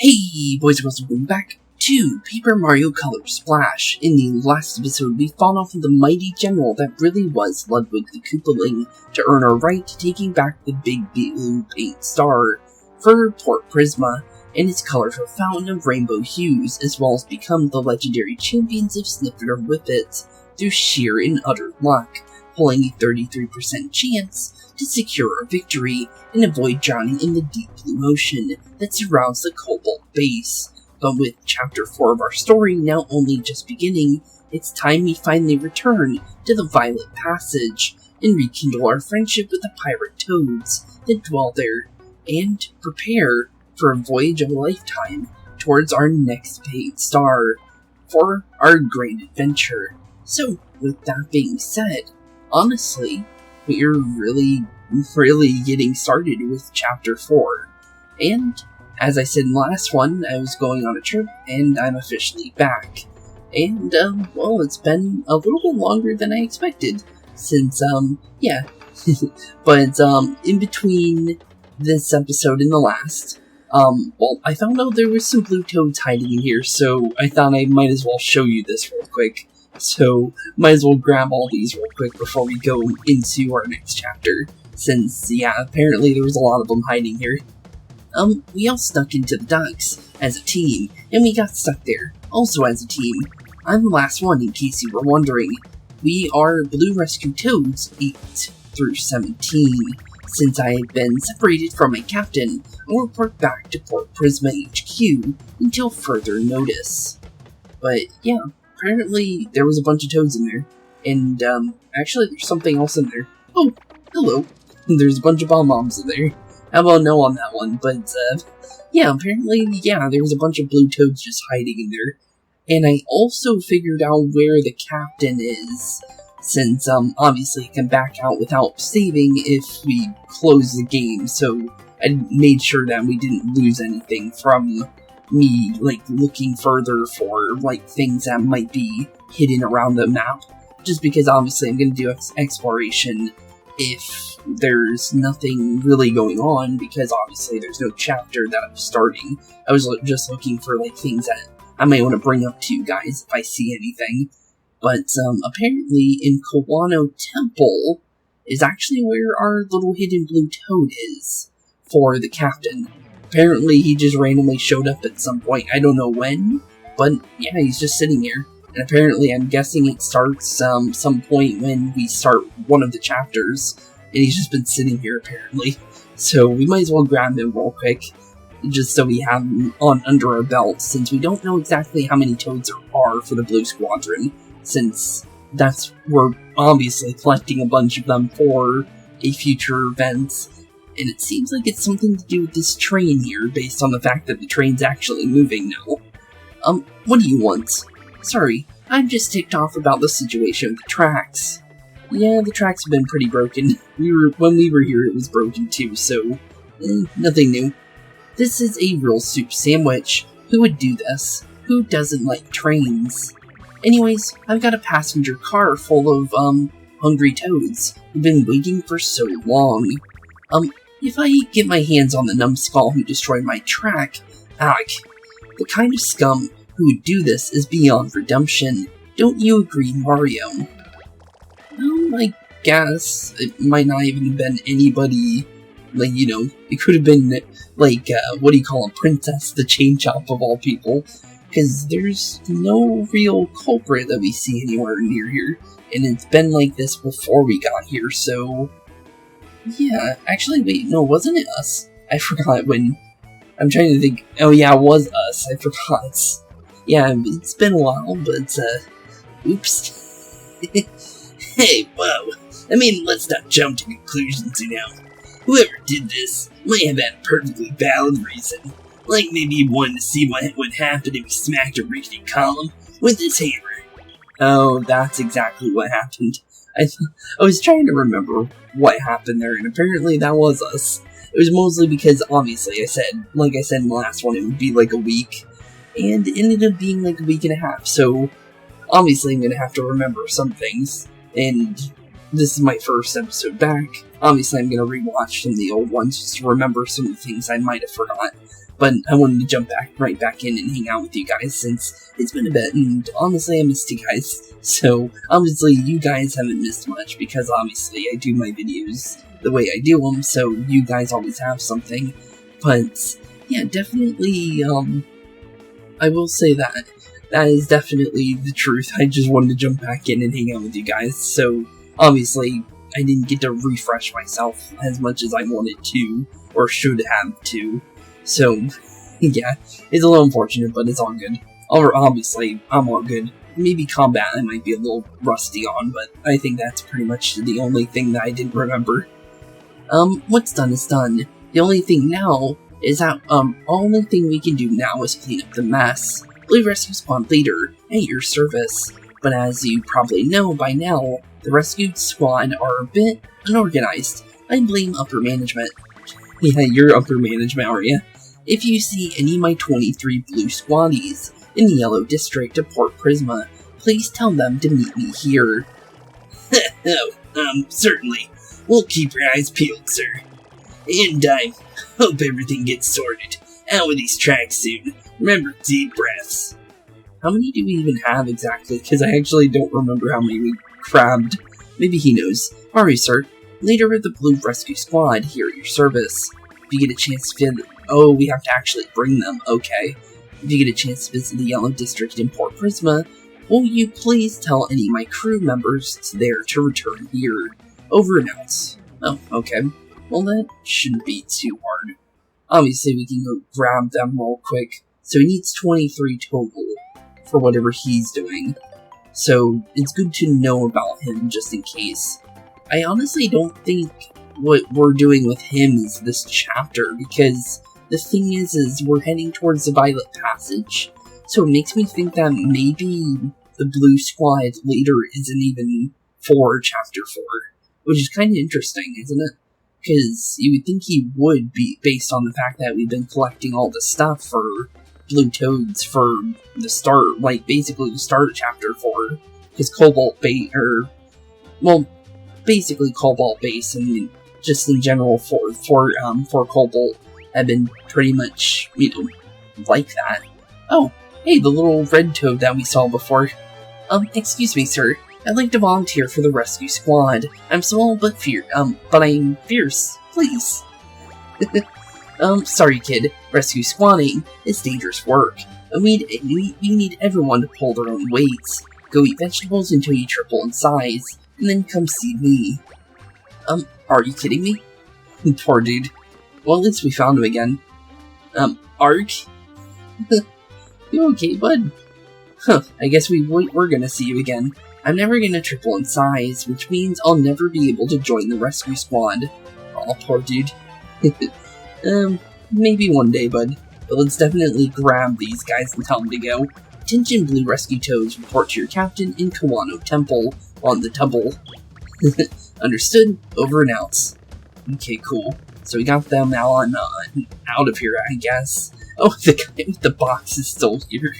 Hey boys and girls, welcome back to Paper Mario Color Splash. In the last episode, we fought off the mighty general that really was Ludwig the Koopaling to earn our right to taking back the big blue paint star for Port Prisma and its colorful fountain of rainbow hues, as well as become the legendary champions of Sniffer Whippets through sheer and utter luck, pulling a 33% chance to secure a victory and avoid drowning in the deep blue ocean that surrounds the Cobalt base. But with Chapter 4 of our story now only just beginning, it's time we finally return to the Violet Passage and rekindle our friendship with the pirate toads that dwell there, and prepare for a voyage of a lifetime towards our next paid star for our grand adventure. So, with that being said, honestly, we're really getting started with Chapter 4. And, as I said in the last one, I was going on a trip, and I'm officially back. And, well, it's been a little bit longer than I expected, since, yeah. But, in between this episode and the last, well, I found out there was some blue toads hiding in here, so I thought I might as well show you this real quick. So, might as well grab all these real quick before we go into our next chapter, since, yeah, apparently there was a lot of them hiding here. We all snuck into the docks as a team, and we got stuck there, also as a team. I'm the last one, in case you were wondering. We are Blue Rescue Toads 8 through 17, since I had been separated from my captain, and report back to Port Prisma HQ until further notice. But, yeah. Apparently, there was a bunch of toads in there, and, actually, there's something else in there. Oh, hello. There's a bunch of bomb-bombs in there. How about no on that one, but, yeah, apparently, yeah, there was a bunch of blue toads just hiding in there. And I also figured out where the captain is, since, obviously, it can back out without saving if we close the game, so I made sure that we didn't lose anything from me, like, looking further for, like, things that might be hidden around the map. Just because, obviously, I'm going to do exploration if there's nothing really going on, because, obviously, there's no chapter that I'm starting. I was just looking for, like, things that I might want to bring up to you guys if I see anything. But, apparently, in Kawano Temple is actually where our little hidden blue toad is for the captain. Apparently, he just randomly showed up at some point. I don't know when, but yeah, he's just sitting here. And apparently, I'm guessing it starts some point when we start one of the chapters. And he's just been sitting here, apparently. So we might as well grab him real quick, just so we have him on under our belt, since we don't know exactly how many toads there are for the Blue Squadron, since we're obviously collecting a bunch of them for a future event. And it seems like it's something to do with this train here, based on the fact that the train's actually moving now. What do you want? Sorry, I'm just ticked off about the situation with the tracks. Yeah, the tracks have been pretty broken. When we were here, it was broken too, so, nothing new. This is a real soup sandwich. Who would do this? Who doesn't like trains? Anyways, I've got a passenger car full of, hungry toads who've been waiting for so long. If I get my hands on the numbskull who destroyed my track, the kind of scum who would do this is beyond redemption. Don't you agree, Mario? I guess it might not even have been anybody, like, you know, it could have been, like, what do you call a princess, the chain chomp of all people, because there's no real culprit that we see anywhere near here, and it's been like this before we got here, so yeah, actually, wait, no, wasn't it us? I forgot when... I'm trying to think... Oh, yeah, it was us. I forgot. Yeah, it's been a while, but, oops. Hey, whoa. I mean, let's not jump to conclusions, you know. Whoever did this might have had a perfectly valid reason. Like, maybe he wanted to see what would happen if he smacked a rickety column with his hammer. Oh, that's exactly what happened. I was trying to remember what happened there, and apparently that was us. It was mostly because, obviously, like I said in the last one, it would be like a week, and it ended up being like a week and a half, so obviously I'm gonna have to remember some things, and this is my first episode back. Obviously I'm gonna rewatch some of the old ones just to remember some of the things I might have forgot, but I wanted to jump right back in and hang out with you guys since it's been a bit, and honestly I missed you guys. So obviously you guys haven't missed much because obviously I do my videos the way I do them, so you guys always have something. But yeah, definitely, I will say that is definitely the truth. I just wanted to jump back in and hang out with you guys, so obviously I didn't get to refresh myself as much as I wanted to, or should have to. So, yeah, it's a little unfortunate, but it's all good. Obviously, I'm all good. Maybe combat I might be a little rusty on, but I think that's pretty much the only thing that I didn't remember. What's done is done. The only thing now is that, only thing we can do now is clean up the mess. Blue Rescue Squad Leader, at your service. But as you probably know by now, the rescue squad are a bit unorganized. I blame upper management. Yeah, you're upper management, are ya? If you see any of my 23 blue squaddies in the yellow district of Port Prisma, please tell them to meet me here. Certainly. We'll keep your eyes peeled, sir. And I hope everything gets sorted out with these tracks soon. Remember, deep breaths. How many do we even have exactly? Because I actually don't remember how many we grabbed. Maybe he knows. Mario, sir. Leader of the Blue Rescue Squad, here at your service. If you get a chance to visit... Oh, we have to actually bring them. Okay. If you get a chance to visit the Yellow District in Port Prisma, will you please tell any of my crew members there to return here? Over and out. Oh, okay. Well, that shouldn't be too hard. Obviously, we can go grab them real quick. So he needs 23 total for whatever he's doing. So it's good to know about him just in case. I honestly don't think what we're doing with him is this chapter, because the thing is we're heading towards the Violet Passage, so it makes me think that maybe the Blue Squad Leader isn't even for Chapter 4, which is kind of interesting, isn't it? Because you would think he would be, based on the fact that we've been collecting all the stuff for Blue Toads for the start, like, basically the start of Chapter 4, because Cobalt Base, well, basically Cobalt Base, and just in general for Cobalt, have been pretty much, you know, like that. Oh, hey, the little red toad that we saw before. Excuse me, sir. I'd like to volunteer for the rescue squad. I'm small but but I'm fierce. Please. Sorry, kid. Rescue squatting is dangerous work. We need everyone to pull their own weights. Go eat vegetables until you triple in size, and then come see me. Are you kidding me? Poor dude. Well, at least we found him again. Ark? You okay, bud? Huh, I guess we're gonna see you again. I'm never gonna triple in size, which means I'll never be able to join the rescue squad. Aw, poor dude. Maybe one day, bud. But let's definitely grab these guys and tell them to go. Attention, Blue Rescue Toads, report to your captain in Kawano Temple on the double. Understood, over and out. Okay, cool. So we got them out of here, I guess. Oh, the guy with the box is still here.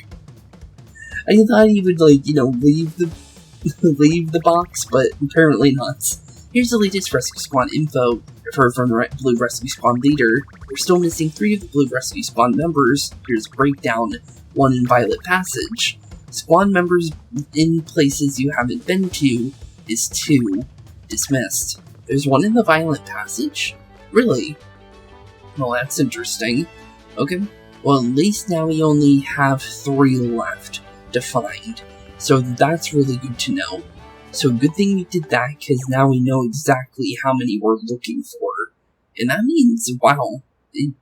I thought he would, like, you know, leave the box, but apparently not. Here's the latest Rescue Squad info. I've heard from the Blue Rescue Squad leader. We're still missing 3 of the Blue Rescue Squad members. Here's a breakdown. 1 in Violet Passage. Squad members in places you haven't been to is 2. Dismissed. There's 1 in the Violet Passage? Really? Well, that's interesting. Okay. Well, at least now we only have 3 left to find. So that's really good to know. So good thing we did that, because now we know exactly how many we're looking for. And that means, wow, it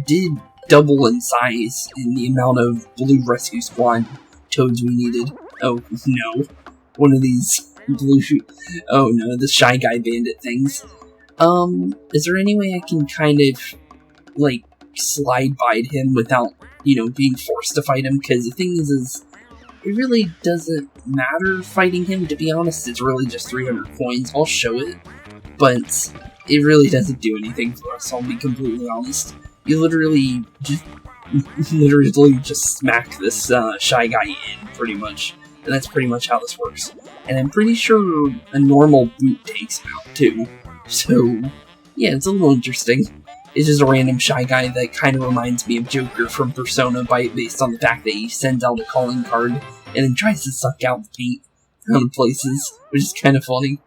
did double in size in the amount of Blue Rescue Squad toads we needed. Oh, no. One of these blue... Oh, no, the Shy Guy Bandit things. Is there any way I can kind of, like, slide by him without, you know, being forced to fight him? Because the thing is it really doesn't matter fighting him, to be honest. It's really just 300 coins. I'll show it, but it really doesn't do anything for us, I'll be completely honest. You literally just smack this Shy Guy in, pretty much. And that's pretty much how this works. And I'm pretty sure a normal boot takes him out, too. So, yeah, it's a little interesting. is just a random shy guy that kind of reminds me of Joker from Persona based on the fact that he sends out a calling card and then tries to suck out the paint out of places, which is kind of funny.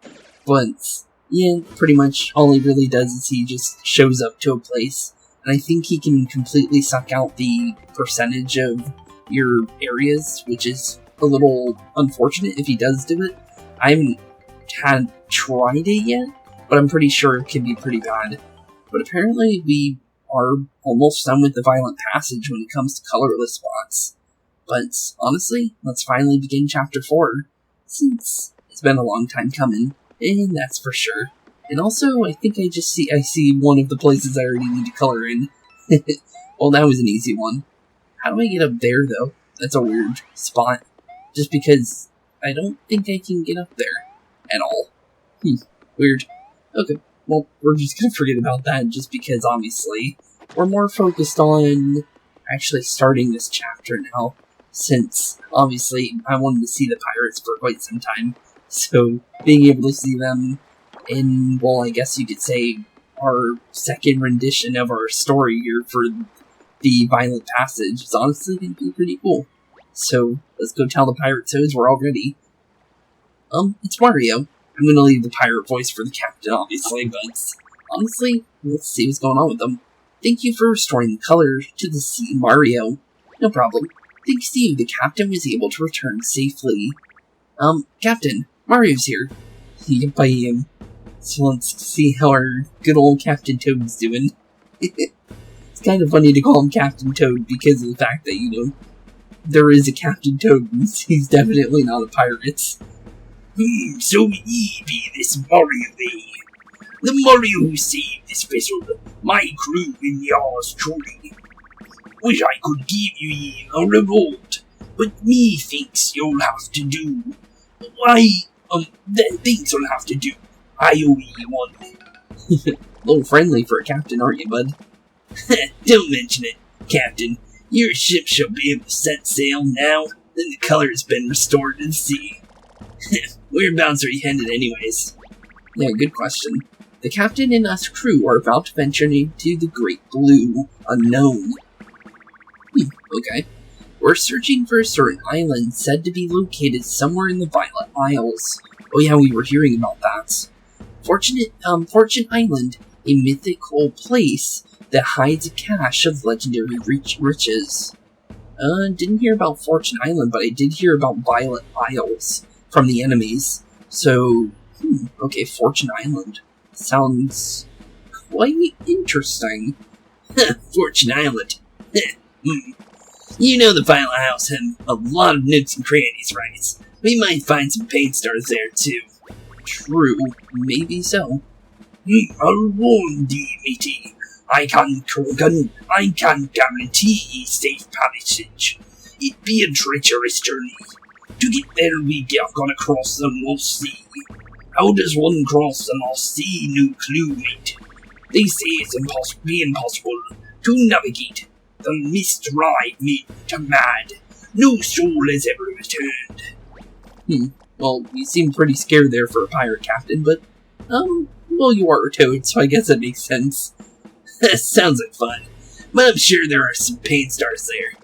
But yeah, pretty much all he really does is he just shows up to a place, and I think he can completely suck out the percentage of your areas, which is a little unfortunate if he does do it. I haven't tried it yet, but I'm pretty sure it can be pretty bad. But apparently we are almost done with the violent passage when it comes to colorless spots. But honestly, let's finally begin Chapter 4, since it's been a long time coming, and that's for sure. And also, I think I see one of the places I already need to color in. Well, that was an easy one. How do I get up there, though? That's a weird spot. Just because I don't think I can get up there at all. Weird. Okay, well, we're just gonna forget about that just because, obviously, we're more focused on actually starting this chapter now, since, obviously, I wanted to see the pirates for quite some time. So, being able to see them in, well, I guess you could say, our second rendition of our story here for the violent passage is honestly going to be pretty cool. So, let's go tell the pirates we're all ready. It's Mario. I'm going to leave the pirate voice for the captain, obviously, but honestly, let's see what's going on with them. Thank you for restoring the color to the sea, Mario. No problem. Thanks to you, the captain was able to return safely. Captain, Mario's here. Yep, I am. So let's see how our good old Captain Toad's doing. It's kind of funny to call him Captain Toad because of the fact that, you know, there is a Captain Toad and he's definitely not a pirate. So ye be this Mario be. The Mario who saved this vessel, my crew and yours truly. Wish I could give you a reward, but me thinks you'll have to do. Why, things you'll have to do. I owe ye one. A little friendly for a captain, aren't you, bud? Don't mention it, Captain. Your ship shall be able to set sail now, then the color's been restored to the sea. Whereabouts are you headed anyways? Yeah, good question. The captain and us crew are about to venture into the Great Blue Unknown. Okay. We're searching for a certain island said to be located somewhere in the Violet Isles. Oh yeah, we were hearing about that. Fortune Island, a mythical place that hides a cache of legendary riches. Didn't hear about Fortune Island, but I did hear about Violet Isles from the enemies. So, okay, Fortune Island. Sounds quite interesting. Fortune Island. You know the Violet Isles have a lot of nooks and crannies, right? We might find some paint stars there, too. True, maybe so. I'll warn thee, matey. I can guarantee ye safe passage. It be a treacherous journey. To get there, we are gonna cross the North Sea. How does one cross the North Sea? No clue, mate. They say it's impossible to navigate. The mist drive me to mad. No soul has ever returned. Well, you seem pretty scared there for a pirate captain, but, well, you are a toad, so I guess that makes sense. Sounds like fun, but I'm sure there are some paint stars there.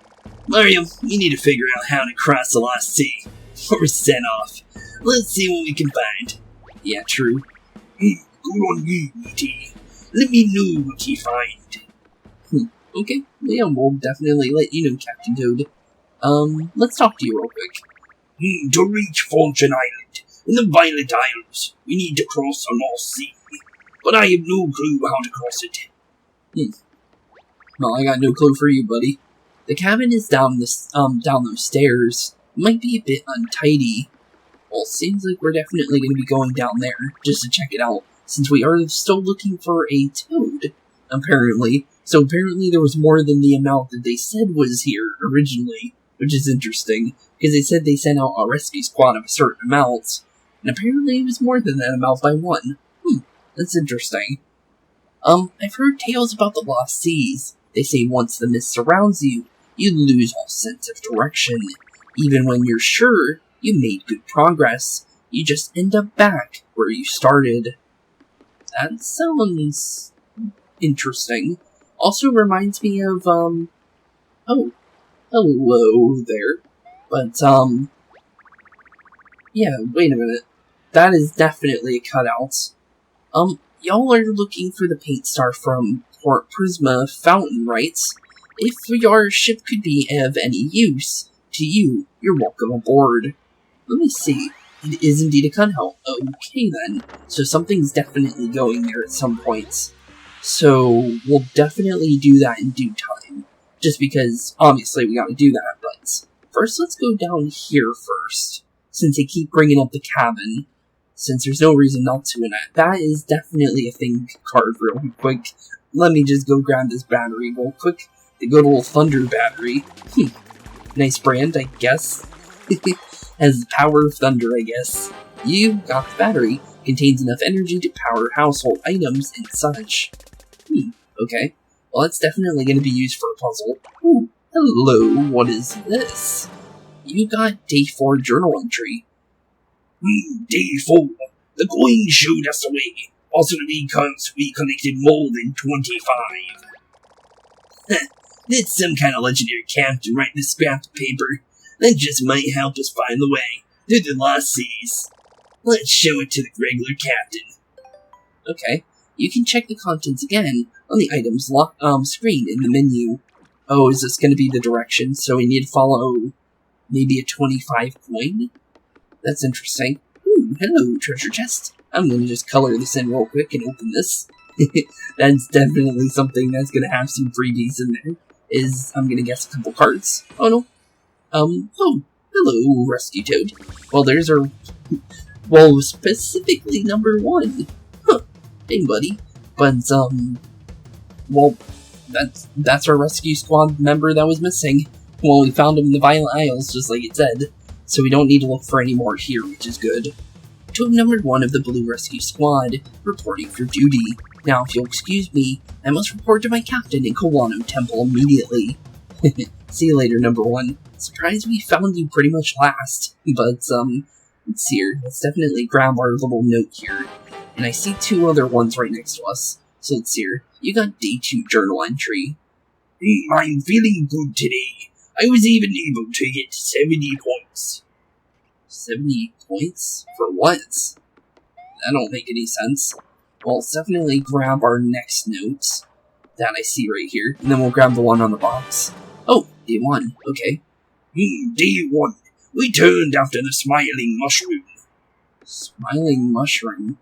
Mario, we need to figure out how to cross the Lost Sea. We're sent off. Let's see what we can find. Yeah, true. Good on you, matey. Let me know what you find. Okay, yeah, we'll definitely let you know, Captain Toad. Let's talk to you real quick. To reach Fortune Island, in the Violet Isles, we need to cross the North Sea. But I have no clue how to cross it. Well, I got no clue for you, buddy. The cabin is down those stairs. It might be a bit untidy. Well, seems like we're definitely going to be going down there, just to check it out, since we are still looking for a toad, apparently. So apparently there was more than the amount that they said was here originally, which is interesting, because they said they sent out a rescue squad of a certain amount, and apparently it was more than that amount by one. That's interesting. I've heard tales about the Lost Seas. They say once the mist surrounds you, you lose all sense of direction. Even when you're sure you made good progress, you just end up back where you started. That sounds interesting. Also reminds me of, oh, hello there. But, yeah, wait a minute. That is definitely a cutout. Y'all are looking for the paint star from Port Prisma Fountain, right? If your ship could be of any use to you, you're welcome aboard. Let me see. It is indeed a cutout. Okay then. So something's definitely going there at some point. So we'll definitely do that in due time. Just because, obviously, we gotta do that, but first let's go down here first. Since they keep bringing up the cabin. Since there's no reason not to in it. That is definitely a thing card real quick. Let me just go grab this battery real quick. The good old Thunder battery. Nice brand, I guess. Has the power of thunder, I guess. You got the battery. Contains enough energy to power household items and such. Okay. Well, that's definitely going to be used for a puzzle. Ooh, hello, what is this? You got day 4 journal entry. Day 4. The coin showed us the way, possibly because we collected more than 25. Did some kind of legendary captain write this scrap of paper? That just might help us find the way through the lost seas. Let's show it to the regular captain. Okay, you can check the contents again on the items screen in the menu. Oh, is this going to be the direction? So we need to follow maybe a 25 coin? That's interesting. Ooh, hello, treasure chest. I'm going to just color this in real quick and open this. That's definitely something that's going to have some freebies in there. I'm going to guess, a couple cards. Oh, no. Oh, hello, Rescue Toad. Well, there's our... Well, specifically number 1. Huh. Hey, buddy. But, well, that's our rescue squad member that was missing. Well, we found him in the Violent Isles, just like it said. So we don't need to look for any more here, which is good. Toad number 1 of the Blue Rescue Squad, reporting for duty. Now, if you'll excuse me, I must report to my captain in Kawano Temple immediately. See you later, number 1. Surprised we found you pretty much last. But, let's see here. Let's definitely grab our little note here. And I see 2 other ones right next to us. So let's see here. You got day 2 journal entry. I'm feeling good today. I was even able to get 70 points. 70 points? For what? That don't make any sense. Well, let's definitely grab our next note that I see right here, and then we'll grab the one on the box. Oh, day 1, okay. Day 1. We turned after the smiling mushroom. Smiling mushroom?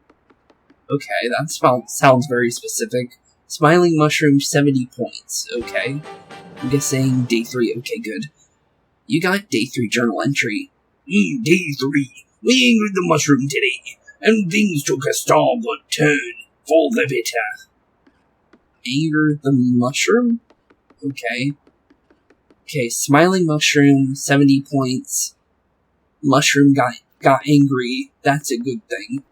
Okay, that sounds very specific. Smiling mushroom, 70 points, okay. I'm guessing day 3, okay, good. You got day 3 journal entry. Day 3. We angered the mushroom today, and things took a starboard turn for the better. Angered the mushroom? Okay. Okay, smiling mushroom, 70 points. Mushroom got angry. That's a good thing.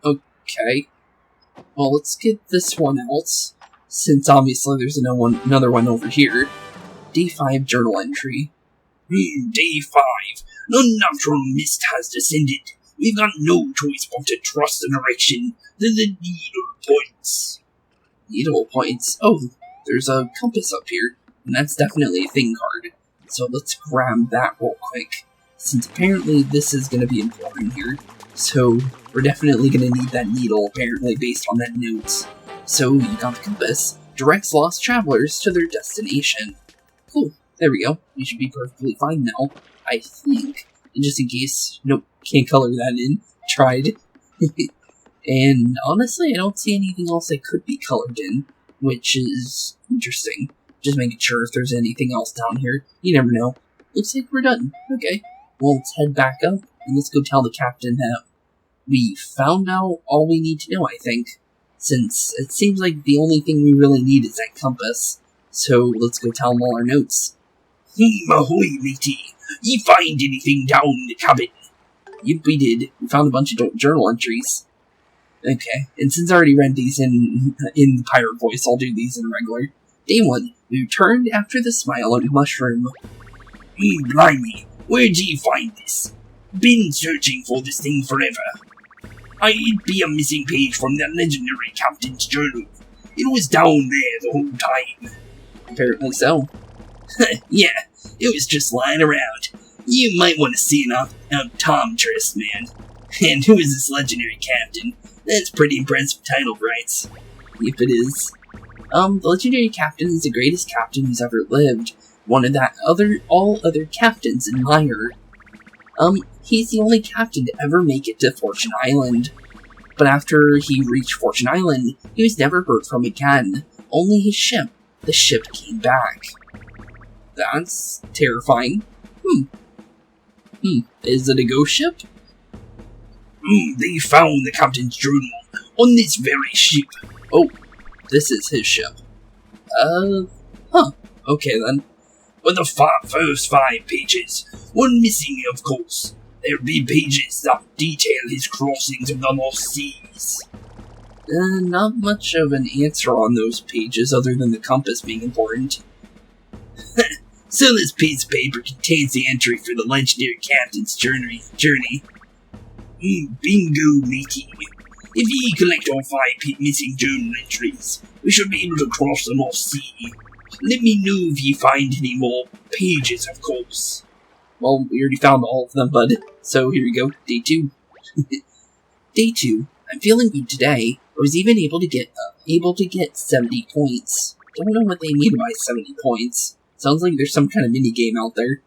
Okay. Well, let's get this one out, since obviously there's another one over here. Day 5 journal entry. Day 5. The natural mist has descended. We've got no choice but to trust the direction that the needle points. Needle points? Oh, there's a compass up here, and that's definitely a thing card. So let's grab that real quick, since apparently this is going to be important here. So we're definitely going to need that needle, apparently, based on that note. So you got the compass. Directs lost travelers to their destination. Cool. There we go. We should be perfectly fine now, I think. And just in case, nope, can't color that in. Tried. And honestly, I don't see anything else that could be colored in, which is interesting. Just making sure if there's anything else down here. You never know. Looks like we're done. Okay. Well, let's head back up, and let's go tell the captain that we found out all we need to know, I think. Since it seems like the only thing we really need is that compass. So let's go tell him all our notes. Ahoy, matey. You find anything down in the cabin? Yep, we did. We found a bunch of journal entries. Okay, and since I already read these in the pirate voice, I'll do these in regular. Day 1. We returned after the smiling mushroom. Blimey. Where'd you find this? Been searching for this thing forever. I'd be a missing page from the legendary captain's journal. It was down there the whole time. Apparently so. Yeah, it was just lying around. You might want to see an optometrist, man. And who is this legendary captain? That's pretty impressive title, rights. If it is. The legendary captain is the greatest captain who's ever lived. One of that all other captains admire. He's the only captain to ever make it to Fortune Island. But after he reached Fortune Island, he was never heard from again. Only his ship. The ship came back. That's terrifying. Is it a ghost ship? They found the captain's journal on this very ship. Oh, this is his ship. Okay then. But the first 5 pages were missing, of course. There'd be pages that detail his crossings of the lost seas. Not much of an answer on those pages other than the compass being important. So this piece of paper contains the entry for the legendary captain's journey. Bingo, matey. If ye collect all 5 missing journal entries, we should be able to cross the lost sea. Let me know if ye find any more pages, of course. Well, we already found all of them, bud. So here we go, day 2. Day 2. I'm feeling good today. I was even able to get 70 points. Don't know what they mean by 70 points. Sounds like there's some kind of mini game out there.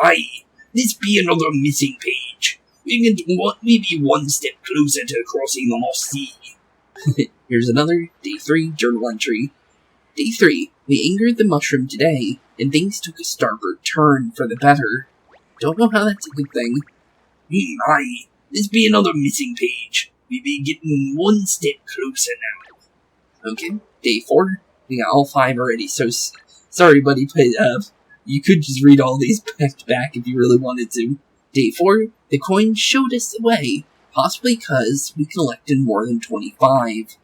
Aye. This be another missing page. We be one step closer to crossing the lost sea. Here's another day 3 journal entry. Day 3. We angered the mushroom today, and things took a starboard turn for the better. Don't know how that's a good thing. Aye. This be another missing page. We be getting one step closer now. Okay. Day 4. We got all 5 already, so sorry, buddy, but you could just read all these back to back if you really wanted to. Day 4. The coin showed us the way, possibly because we collected more than 25.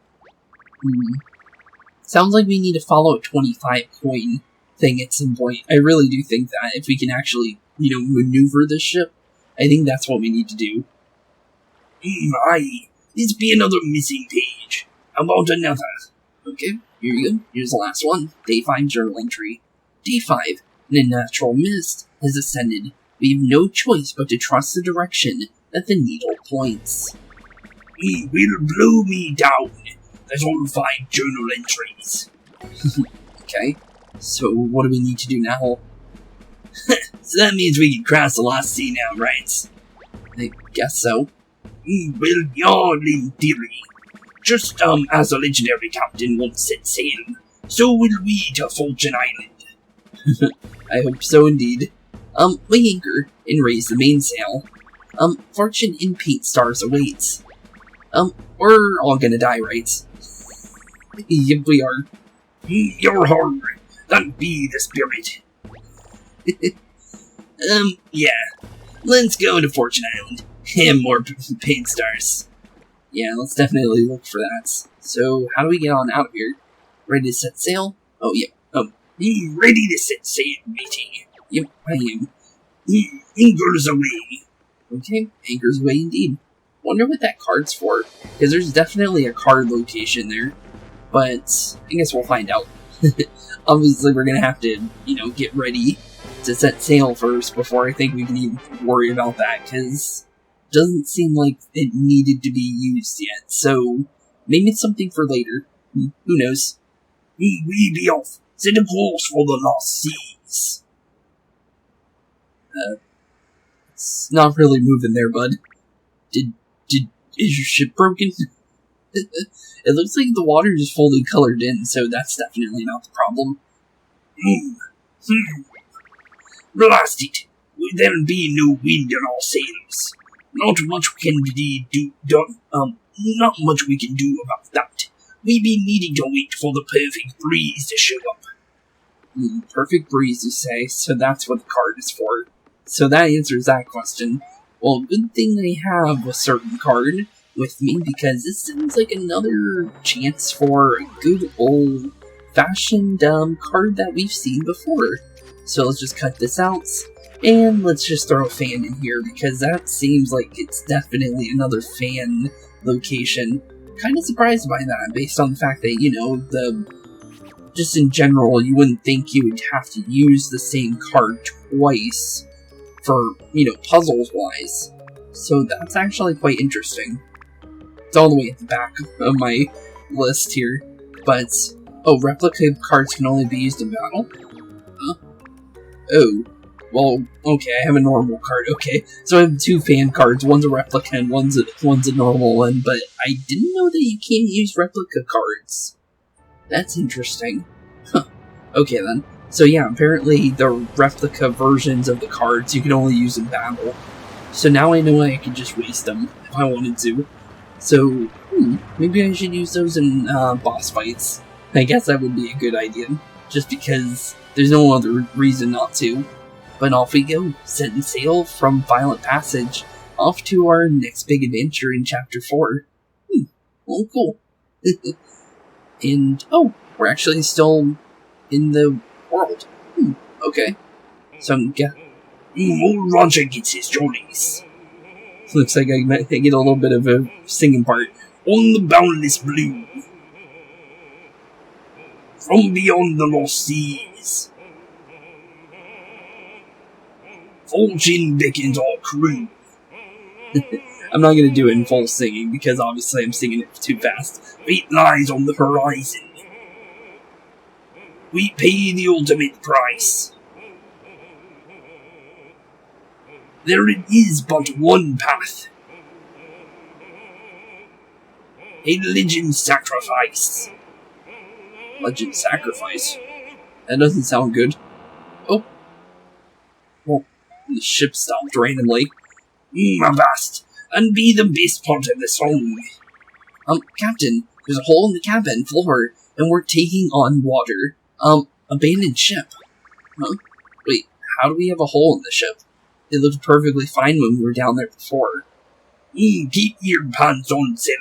Sounds like we need to follow a 25 coin thing at some point. I really do think that if we can actually, maneuver this ship, I think that's what we need to do. Aye. This be another missing page. How about another? Okay, here you go. Here's the last one. Day 5 journal entry. Day 5. An unnatural mist has ascended. We have no choice but to trust the direction that the needle points. It will blow me down. There's all 5 journal entries. Okay, so what do we need to do now? So that means we can cross the lost sea now, right? I guess so. Well, you're in theory. Just as a legendary captain once set sail, so will we to Fortune Island. I hope so indeed. We anchor and raise the mainsail. Fortune in paint stars awaits. We're all gonna die, right? Yep, we are. You're hard. That be the spirit. Yeah. Let's go to Fortune Island. And more paint stars. Yeah, let's definitely look for that. So, how do we get on out of here? Ready to set sail? Oh, yeah. Ready to set sail, matey. Yep, I am. Anchors away. Okay, anchors away indeed. Wonder what that card's for, because there's definitely a card location there. But, I guess we'll find out. Obviously, we're gonna have to, get ready to set sail first before I think we can even worry about that, because it doesn't seem like it needed to be used yet, so maybe it's something for later. Who knows? We be off. Set a course for the lost seas. It's not really moving there, bud. Is your ship broken? It looks like the water is fully colored in, so that's definitely not the problem. Blast it! There be no wind in our sails. Not much we can do about that. We be needing to wait for the perfect breeze to show up. Perfect breeze, you say, so that's what the card is for. So that answers that question. Well, good thing I have a certain card with me, because this seems like another chance for a good old-fashioned card that we've seen before. So let's just cut this out, And let's just throw a fan in here, because that seems like it's definitely another fan location. Kind of surprised by that, based on the fact that, you know, just in general, you wouldn't think you would have to use the same card twice for, you know, puzzles-wise. So that's actually quite interesting. It's all the way at the back of my list here. But, oh, replica cards can only be used in battle? Huh? Oh. Well, okay, I have a normal card, okay. So I have 2 fan cards, one's a replica and one's a normal one, but I didn't know that you can't use replica cards. That's interesting. Huh. Okay then. So yeah, apparently the replica versions of the cards you can only use in battle. So now I know I can just waste them if I wanted to. So, maybe I should use those in boss fights. I guess that would be a good idea, just because there's no other reason not to. But off we go, setting sail from Violent Passage, off to our next big adventure in Chapter 4. Oh, cool. And, oh, we're actually still in the world. Okay. So I'm Old Roger gets his jollies. looks like I get a little bit of a singing part. On the boundless blue, from beyond the lost seas, fortune beckons our crew. I'm not gonna do it in full singing, because obviously I'm singing it too fast. Fate lies on the horizon. We pay the ultimate price. There is but one path. A legend sacrifice. Legend sacrifice? That doesn't sound good. Oh. Well, the ship stopped randomly. Avast, and be the best part of the song. Captain, there's a hole in the cabin floor, and we're taking on water. Abandoned ship. Huh? Wait, how do we have a hole in the ship? It looked perfectly fine when we were down there before. Keep your pants on, sailor.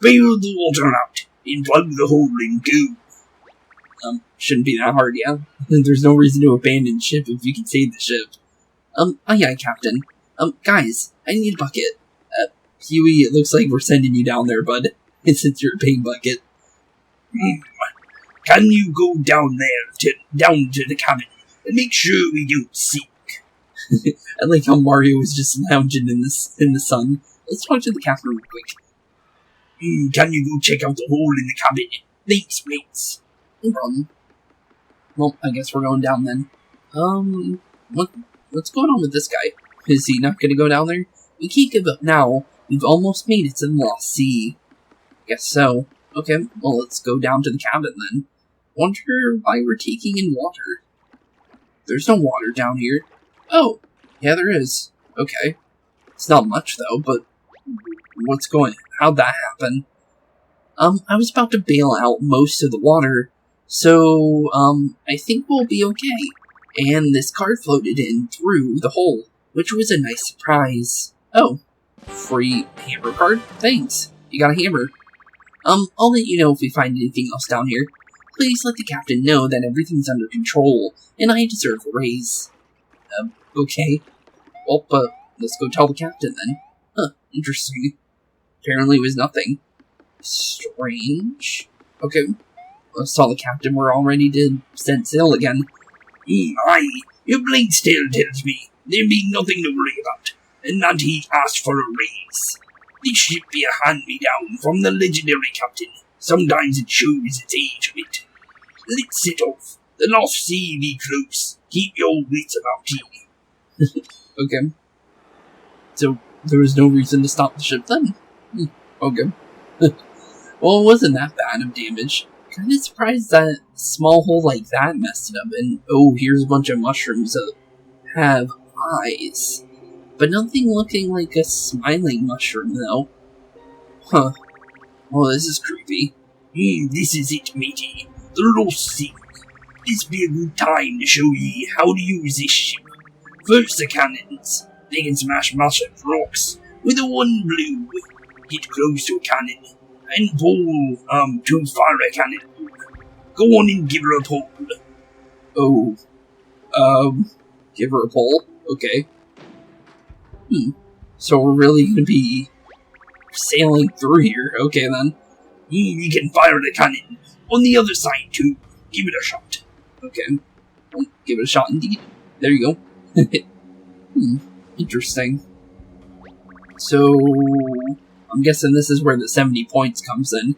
Bail the water out, and plug the hole in goo. Shouldn't be that hard, yeah? There's no reason to abandon ship if you can save the ship. Aye aye, Captain. Guys, I need a bucket. Huey, it looks like we're sending you down there, bud. Since you're a pain bucket. Can you go down there, down to the cabin, and make sure we don't sink? I like how Mario is just lounging in the sun. Let's talk to the captain real quick. Can you go check out the hole in the cabin? Thanks, mates. No problem. Well, I guess we're going down then. What's going on with this guy? Is he not gonna go down there? We can't give up now. We've almost made it to the Lost Sea. Guess so. Okay, well, let's go down to the cabin then. Wonder why we're taking in water. There's no water down here. Oh, yeah, there is. Okay. It's not much, though, but how'd that happen? I was about to bail out most of the water, so, I think we'll be okay. And this card floated in through the hole, which was a nice surprise. Oh, free hammer card? Thanks. You got a hammer. I'll let you know if we find anything else down here. Please let the captain know that everything's under control, and I deserve a raise. Okay. Well, let's go tell the captain then. Huh, interesting. Apparently it was nothing. Strange. Okay. Let's tell the captain we're all ready to set sail again. Aye, your blade's tale tells me there be nothing to worry about, and that he asked for a raise. This ship be a hand-me-down from the legendary captain. Sometimes it shows its age a bit. Let's set off. The Lost Sea be close. Keep your wits about ye. Okay. So, there was no reason to stop the ship then? Okay. Well, it wasn't that bad of damage. Kinda surprised that a small hole like that messed it up, and oh, here's a bunch of mushrooms that have eyes. But nothing looking like a smiling mushroom, though. Huh. Well, this is creepy. This is it, matey. The Lost Sea. This be a good time to show ye how to use this ship. First the cannons. They can smash massive rocks with a one blue. Get close to a cannon and pull to fire a cannon. Go on and give her a pull. Oh. Give her a pull? Okay. So we're really gonna be sailing through here. Okay, then. We can fire the cannon on the other side, too. Give it a shot. Okay. I'll give it a shot, indeed. There you go. Interesting. So, I'm guessing this is where the 70 points comes in.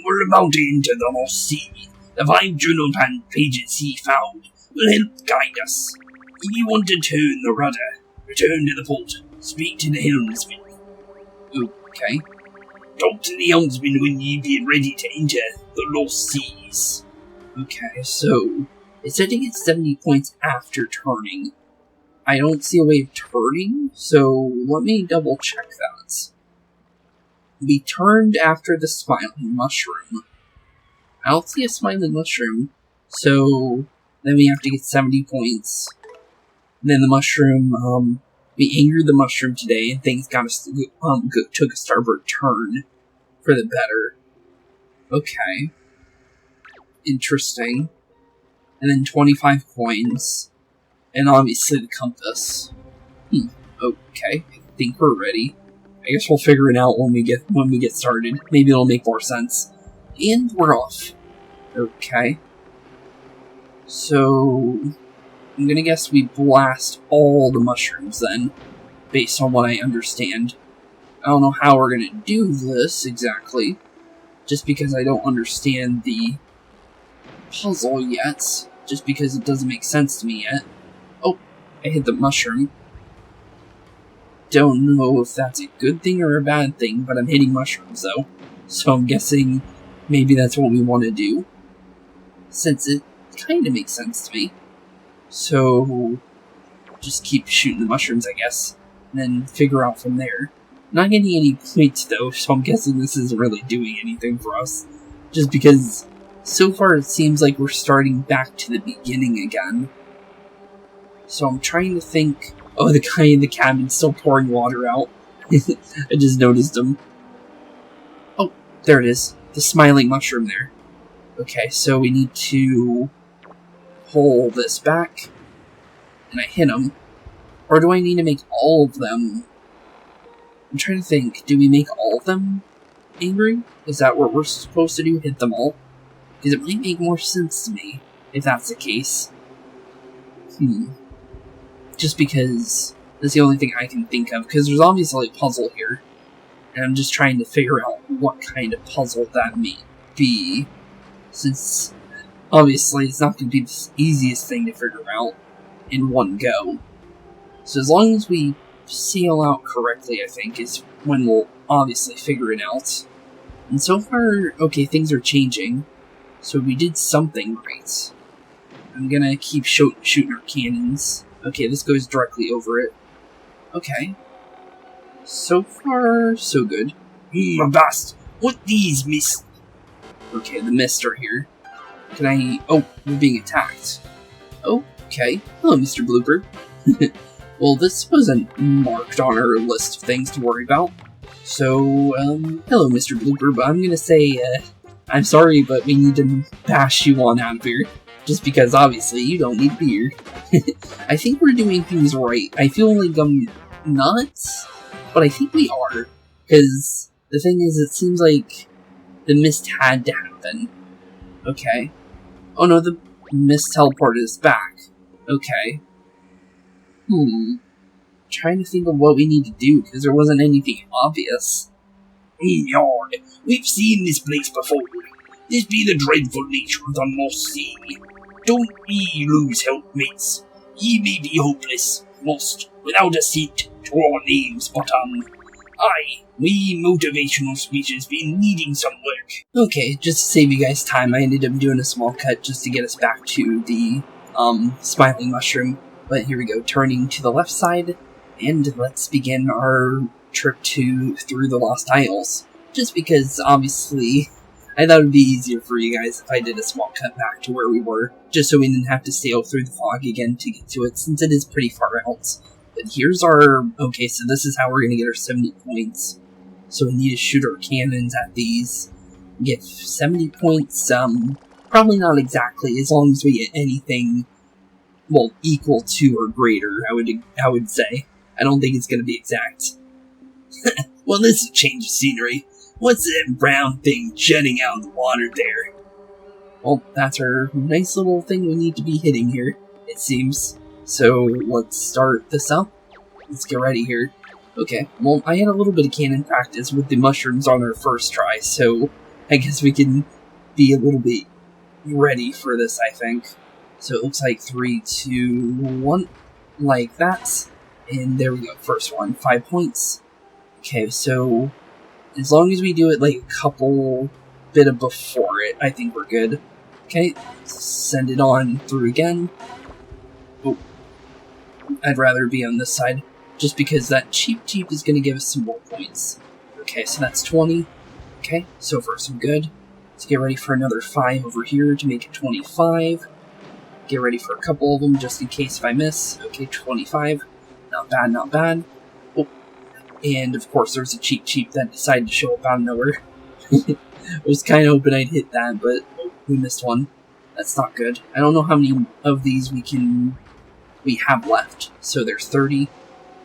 We're about to enter the lost sea. The 5 journal pages he found will help guide us. If you want to turn the rudder, return to the port. Speak to the helmsman. Okay. Talk to the helmsman when you get ready to enter the lost seas. Okay, so it said to get 70 points after turning. I don't see a way of turning, so let me double check that. We turned after the smiling mushroom. I don't see a smiling mushroom, so then we have to get 70 points. And then the mushroom, we angered the mushroom today, and things took a starboard turn for the better. Okay. Interesting. And then 25 coins. And obviously the compass. Okay. I think we're ready. I guess we'll figure it out when we get started. Maybe it'll make more sense. And we're off. Okay. So I'm gonna guess we blast all the mushrooms then, based on what I understand. I don't know how we're gonna do this exactly, just because I don't understand the puzzle yet, just because it doesn't make sense to me yet. Oh, I hit the mushroom. Don't know if that's a good thing or a bad thing, but I'm hitting mushrooms though, so I'm guessing maybe that's what we want to do, since it kind of makes sense to me. So just keep shooting the mushrooms, I guess, and then figure out from there. Not getting any points though, so I'm guessing this isn't really doing anything for us, just because so far it seems like we're starting back to the beginning again. So I'm trying to think. Oh, the guy in the cabin's still pouring water out. I just noticed him. Oh, there it is. The smiling mushroom there. Okay, so we need to pull this back. And I hit him. Or do I need to make all of them? I'm trying to think. Do we make all of them angry? Is that what we're supposed to do? Hit them all? Because it might make more sense to me if that's the case. Just because that's the only thing I can think of, because there's obviously a puzzle here, and I'm just trying to figure out what kind of puzzle that may be, since obviously it's not going to be the easiest thing to figure out in one go. So as long as we sail out correctly, I think, is when we'll obviously figure it out. And so far, okay, things are changing, so we did something right. I'm gonna keep shooting our cannons. Okay, this goes directly over it. Okay. So far, so good. Avast! What these mist? Okay, the mist are here. Can I... Oh, we're being attacked. Okay. Hello, Mr. Blooper. Well, this wasn't marked on our list of things to worry about. So, hello, Mr. Blooper, but I'm gonna say, I'm sorry, but we need to bash you on out of here. Just because, obviously, you don't need beer. I think we're doing things right. I feel like I'm nuts, but I think we are. Because the thing is, it seems like the mist had to happen. Okay. Oh no, the mist teleported us back. Okay. Trying to think of what we need to do, because there wasn't anything obvious. Yard, we've seen this place before. This be the dreadful nature of the lost sea. Don't ye lose help, mates. Ye may be hopeless, lost, without a seat to our names, but we motivational speeches been needing some work. Okay, just to save you guys time, I ended up doing a small cut just to get us back to the, smiling mushroom. But here we go, turning to the left side, and let's begin our trip through the Lost Isles. Just because, obviously, I thought it would be easier for you guys if I did a small cut back to where we were, just so we didn't have to sail through the fog again to get to it, since it is pretty far out. But here's our... Okay, so this is how we're going to get our 70 points. So we need to shoot our cannons at these. Get 70 points, probably not exactly, as long as we get anything well, equal to or greater, I would say. I don't think it's going to be exact. Well, this is a change of scenery. What's that brown thing jutting out of the water there? Well, that's our nice little thing we need to be hitting here, it seems. So, let's start this up. Let's get ready here. Okay, well, I had a little bit of cannon practice with the mushrooms on our first try, so I guess we can be a little bit ready for this, I think. So it looks like 3, 2, 1, like that. And there we go, first one, 5 points. Okay, so as long as we do it like a couple bit of before it, I think we're good. Okay, send it on through again. Oh, I'd rather be on this side, just because that cheap is going to give us some more points. Okay, so that's 20. Okay, so far so good. Let's get ready for another 5 over here to make it 25. Get ready for a couple of them, just in case if I miss. Okay, 25. Not bad, not bad. Oh, and of course there's a cheap that decided to show up out of nowhere. I was kind of hoping I'd hit that, but we missed one. That's not good. I don't know how many of these we have left. So there's 30.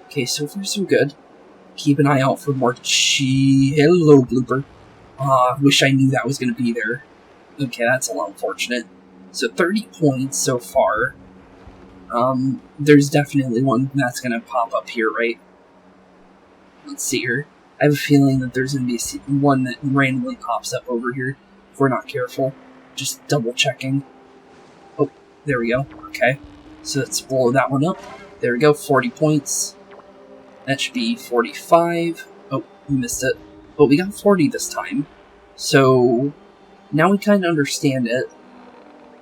Okay, so far so good. Keep an eye out for more hello, blooper. I wish I knew that was going to be there. Okay, that's a little unfortunate. So 30 points so far. There's definitely one that's going to pop up here, right? Let's see here. I have a feeling that there's going to be one that randomly pops up over here if we're not careful. Just double checking. Oh, there we go. Okay. So let's blow that one up. There we go, 40 points. That should be 45. Oh, we missed it. But we got 40 this time. So now we kind of understand it.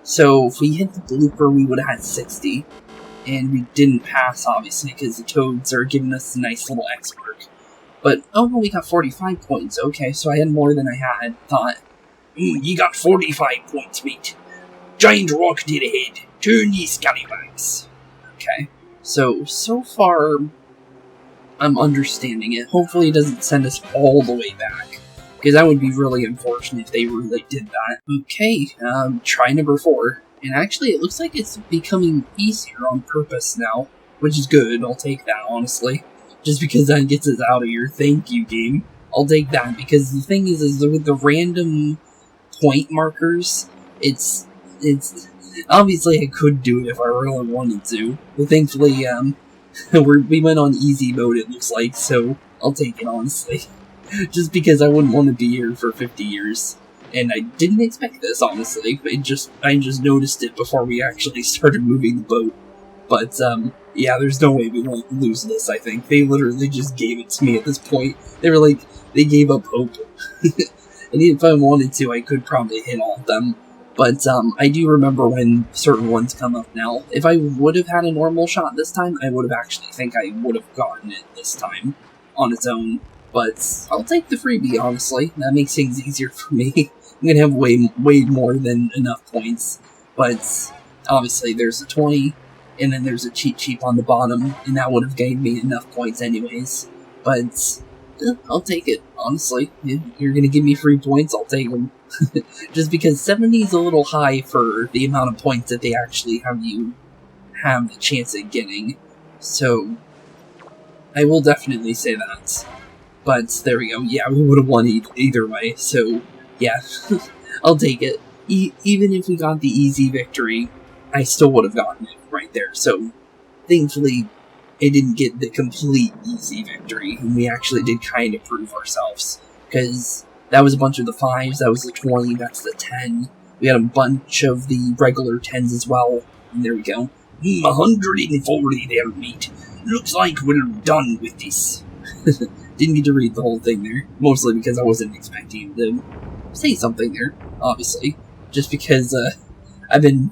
So if we hit the blooper, we would have had 60. And we didn't pass, obviously, because the toads are giving us a nice little X mark. But, oh no, we got 45 points. Okay, so I had more than I had thought. You got 45 points, mate. Giant rocketed ahead. Turn these scallywags. Okay, so far, I'm understanding it. Hopefully it doesn't send us all the way back, because that would be really unfortunate if they really did that. Okay, try number 4. And actually, it looks like it's becoming easier on purpose now, which is good. I'll take that, honestly. Just because that gets us out of here. Thank you, game. I'll take that, because the thing is with the random point markers, it's obviously I could do it if I really wanted to. But thankfully, we went on easy mode, it looks like, so I'll take it, honestly. Just because I wouldn't want to be here for 50 years. And I didn't expect this, honestly. I just noticed it before we actually started moving the boat. But, yeah, there's no way we won't lose this, I think. They literally just gave it to me at this point. They were like, they gave up hope. And if I wanted to, I could probably hit all of them. But, I do remember when certain ones come up now. If I would have had a normal shot this time, I would have actually think I would have gotten it this time on its own. But I'll take the freebie, honestly. That makes things easier for me. I'm gonna have way more than enough points. But obviously there's a 20, and then there's a cheap on the bottom, and that would have gained me enough points anyways. But I'll take it, honestly. You're gonna give me free points, I'll take them. Just because 70 is a little high for the amount of points that they actually have you have the chance of getting. So I will definitely say that. But there we go. Yeah, we would have won either way. So yeah, I'll take it. Even if we got the easy victory, I still would have gotten it right there. So thankfully, it didn't get the complete easy victory, and we actually did kind of prove ourselves. Because that was a bunch of the 5s, that was the 20, that's the 10. We had a bunch of the regular 10s as well, and there we go. 140 there, mate. Looks like we're done with this. Didn't get to read the whole thing there, mostly because I wasn't expecting him to say something there, obviously. Just because I've been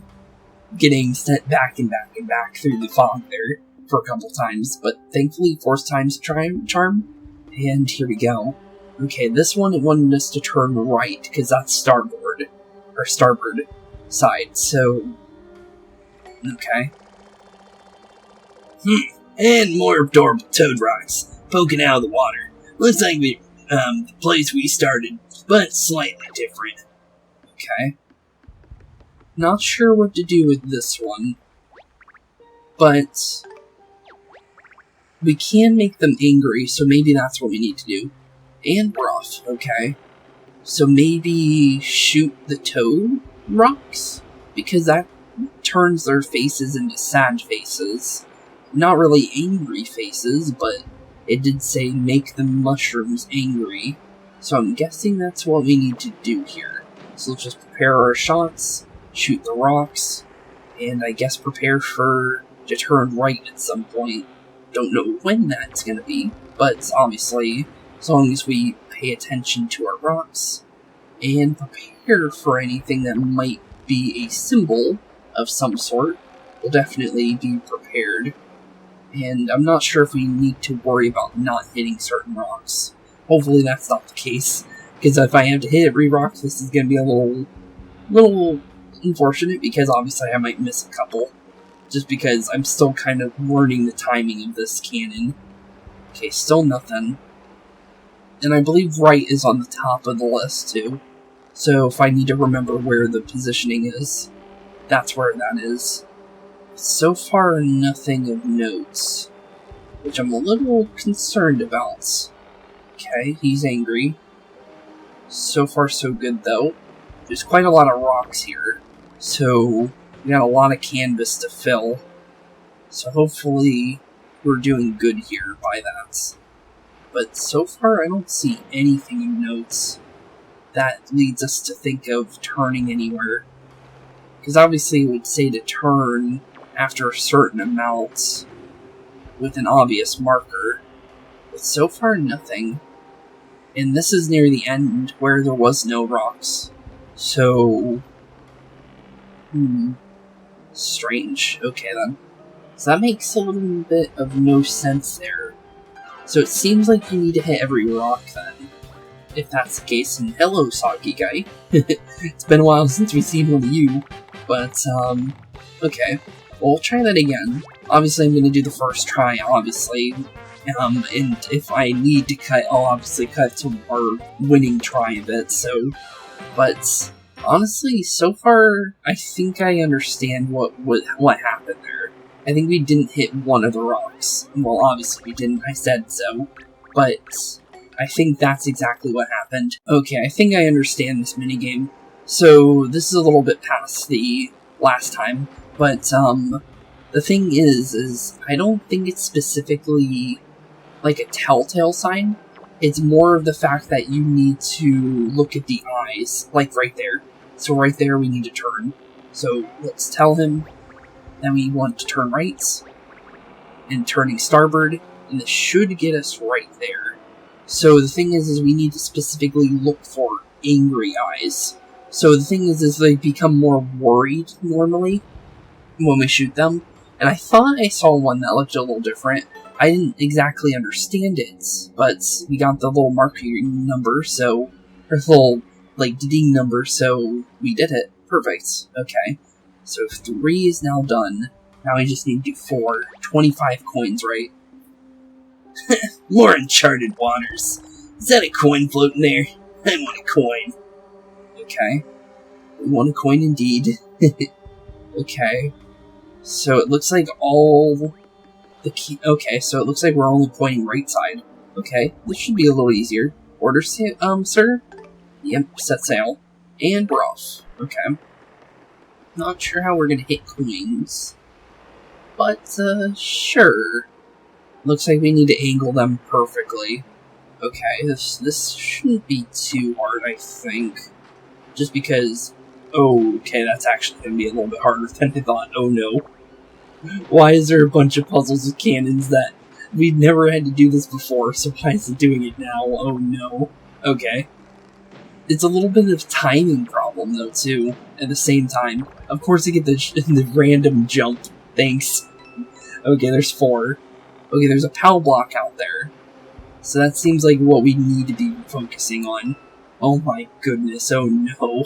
getting sent back and back through the fog there for a couple times, but thankfully, 4th time's a charm, and here we go. Okay, this one, it wanted us to turn right, because that's starboard side, so, okay. And more adorable toad rocks poking out of the water. Looks like the place we started, but slightly different. Okay. Not sure what to do with this one. But we can make them angry, so maybe that's what we need to do. And we're off, okay. So maybe shoot the toad rocks? Because that turns their faces into sad faces. Not really angry faces, but it did say make the mushrooms angry. So I'm guessing that's what we need to do here. So let's just prepare our shots, shoot the rocks, and I guess prepare for to turn right at some point. Don't know when that's going to be, but obviously, as long as we pay attention to our rocks, and prepare for anything that might be a symbol of some sort, we'll definitely be prepared. And I'm not sure if we need to worry about not hitting certain rocks. Hopefully that's not the case, because if I have to hit every rock, this is going to be a little unfortunate, because obviously I might miss a couple. Just because I'm still kind of learning the timing of this cannon. Okay, still nothing. And I believe right is on the top of the list, too. So if I need to remember where the positioning is, that's where that is. So far, nothing of notes, which I'm a little concerned about. Okay, he's angry. So far, so good, though. There's quite a lot of rocks here, so we got a lot of canvas to fill. So hopefully, we're doing good here by that. But so far, I don't see anything in notes that leads us to think of turning anywhere. Because obviously it would say to turn after a certain amount with an obvious marker. But so far, nothing. And this is near the end where there was no rocks. So, strange. Okay then. So that makes a little bit of no sense there. So it seems like you need to hit every rock then, if that's the case. And hello, Soggy Guy. It's been a while since we've seen one of you. But, okay. Well, we'll try that again. Obviously, I'm going to do the first try, obviously. And if I need to cut, I'll obviously cut to our winning try of it, so... But, honestly, so far, I think I understand what happened there. I think we didn't hit one of the rocks. Well, obviously we didn't, I said so. But, I think that's exactly what happened. Okay, I think I understand this minigame. So, this is a little bit past the last time. But, the thing is I don't think it's specifically like a telltale sign. It's more of the fact that you need to look at the eyes, like right there. So right there we need to turn. So let's tell him that we want to turn right, and turning starboard, and this should get us right there. So the thing is we need to specifically look for angry eyes. So the thing is they become more worried normally when we shoot them. And I thought I saw one that looked a little different. I didn't exactly understand it, but we got the little marking number, so... Or little, like, ding number, so we did it. Perfect. Okay. So 3 is now done. Now we just need to do 4. 25 coins, right? More uncharted waters. Is that a coin floating there? I want a coin. Okay. We want a coin indeed. Okay. So it looks like all the key. Okay, so it looks like we're only pointing right side. Okay, this should be a little easier. Order, sir? Yep, set sail. And we're off. Okay. Not sure how we're gonna hit coins. But, sure. Looks like we need to angle them perfectly. Okay, this shouldn't be too hard, I think. Just because... Oh, okay, that's actually going to be a little bit harder than I thought. Oh no. Why is there a bunch of puzzles with cannons that we've never had to do this before, so why is it doing it now? Oh no. Okay. It's a little bit of a timing problem, though, too, at the same time. Of course, I get the random jump. Thanks. Okay, there's 4. Okay, there's a POW block out there. So that seems like what we need to be focusing on. Oh my goodness, oh no.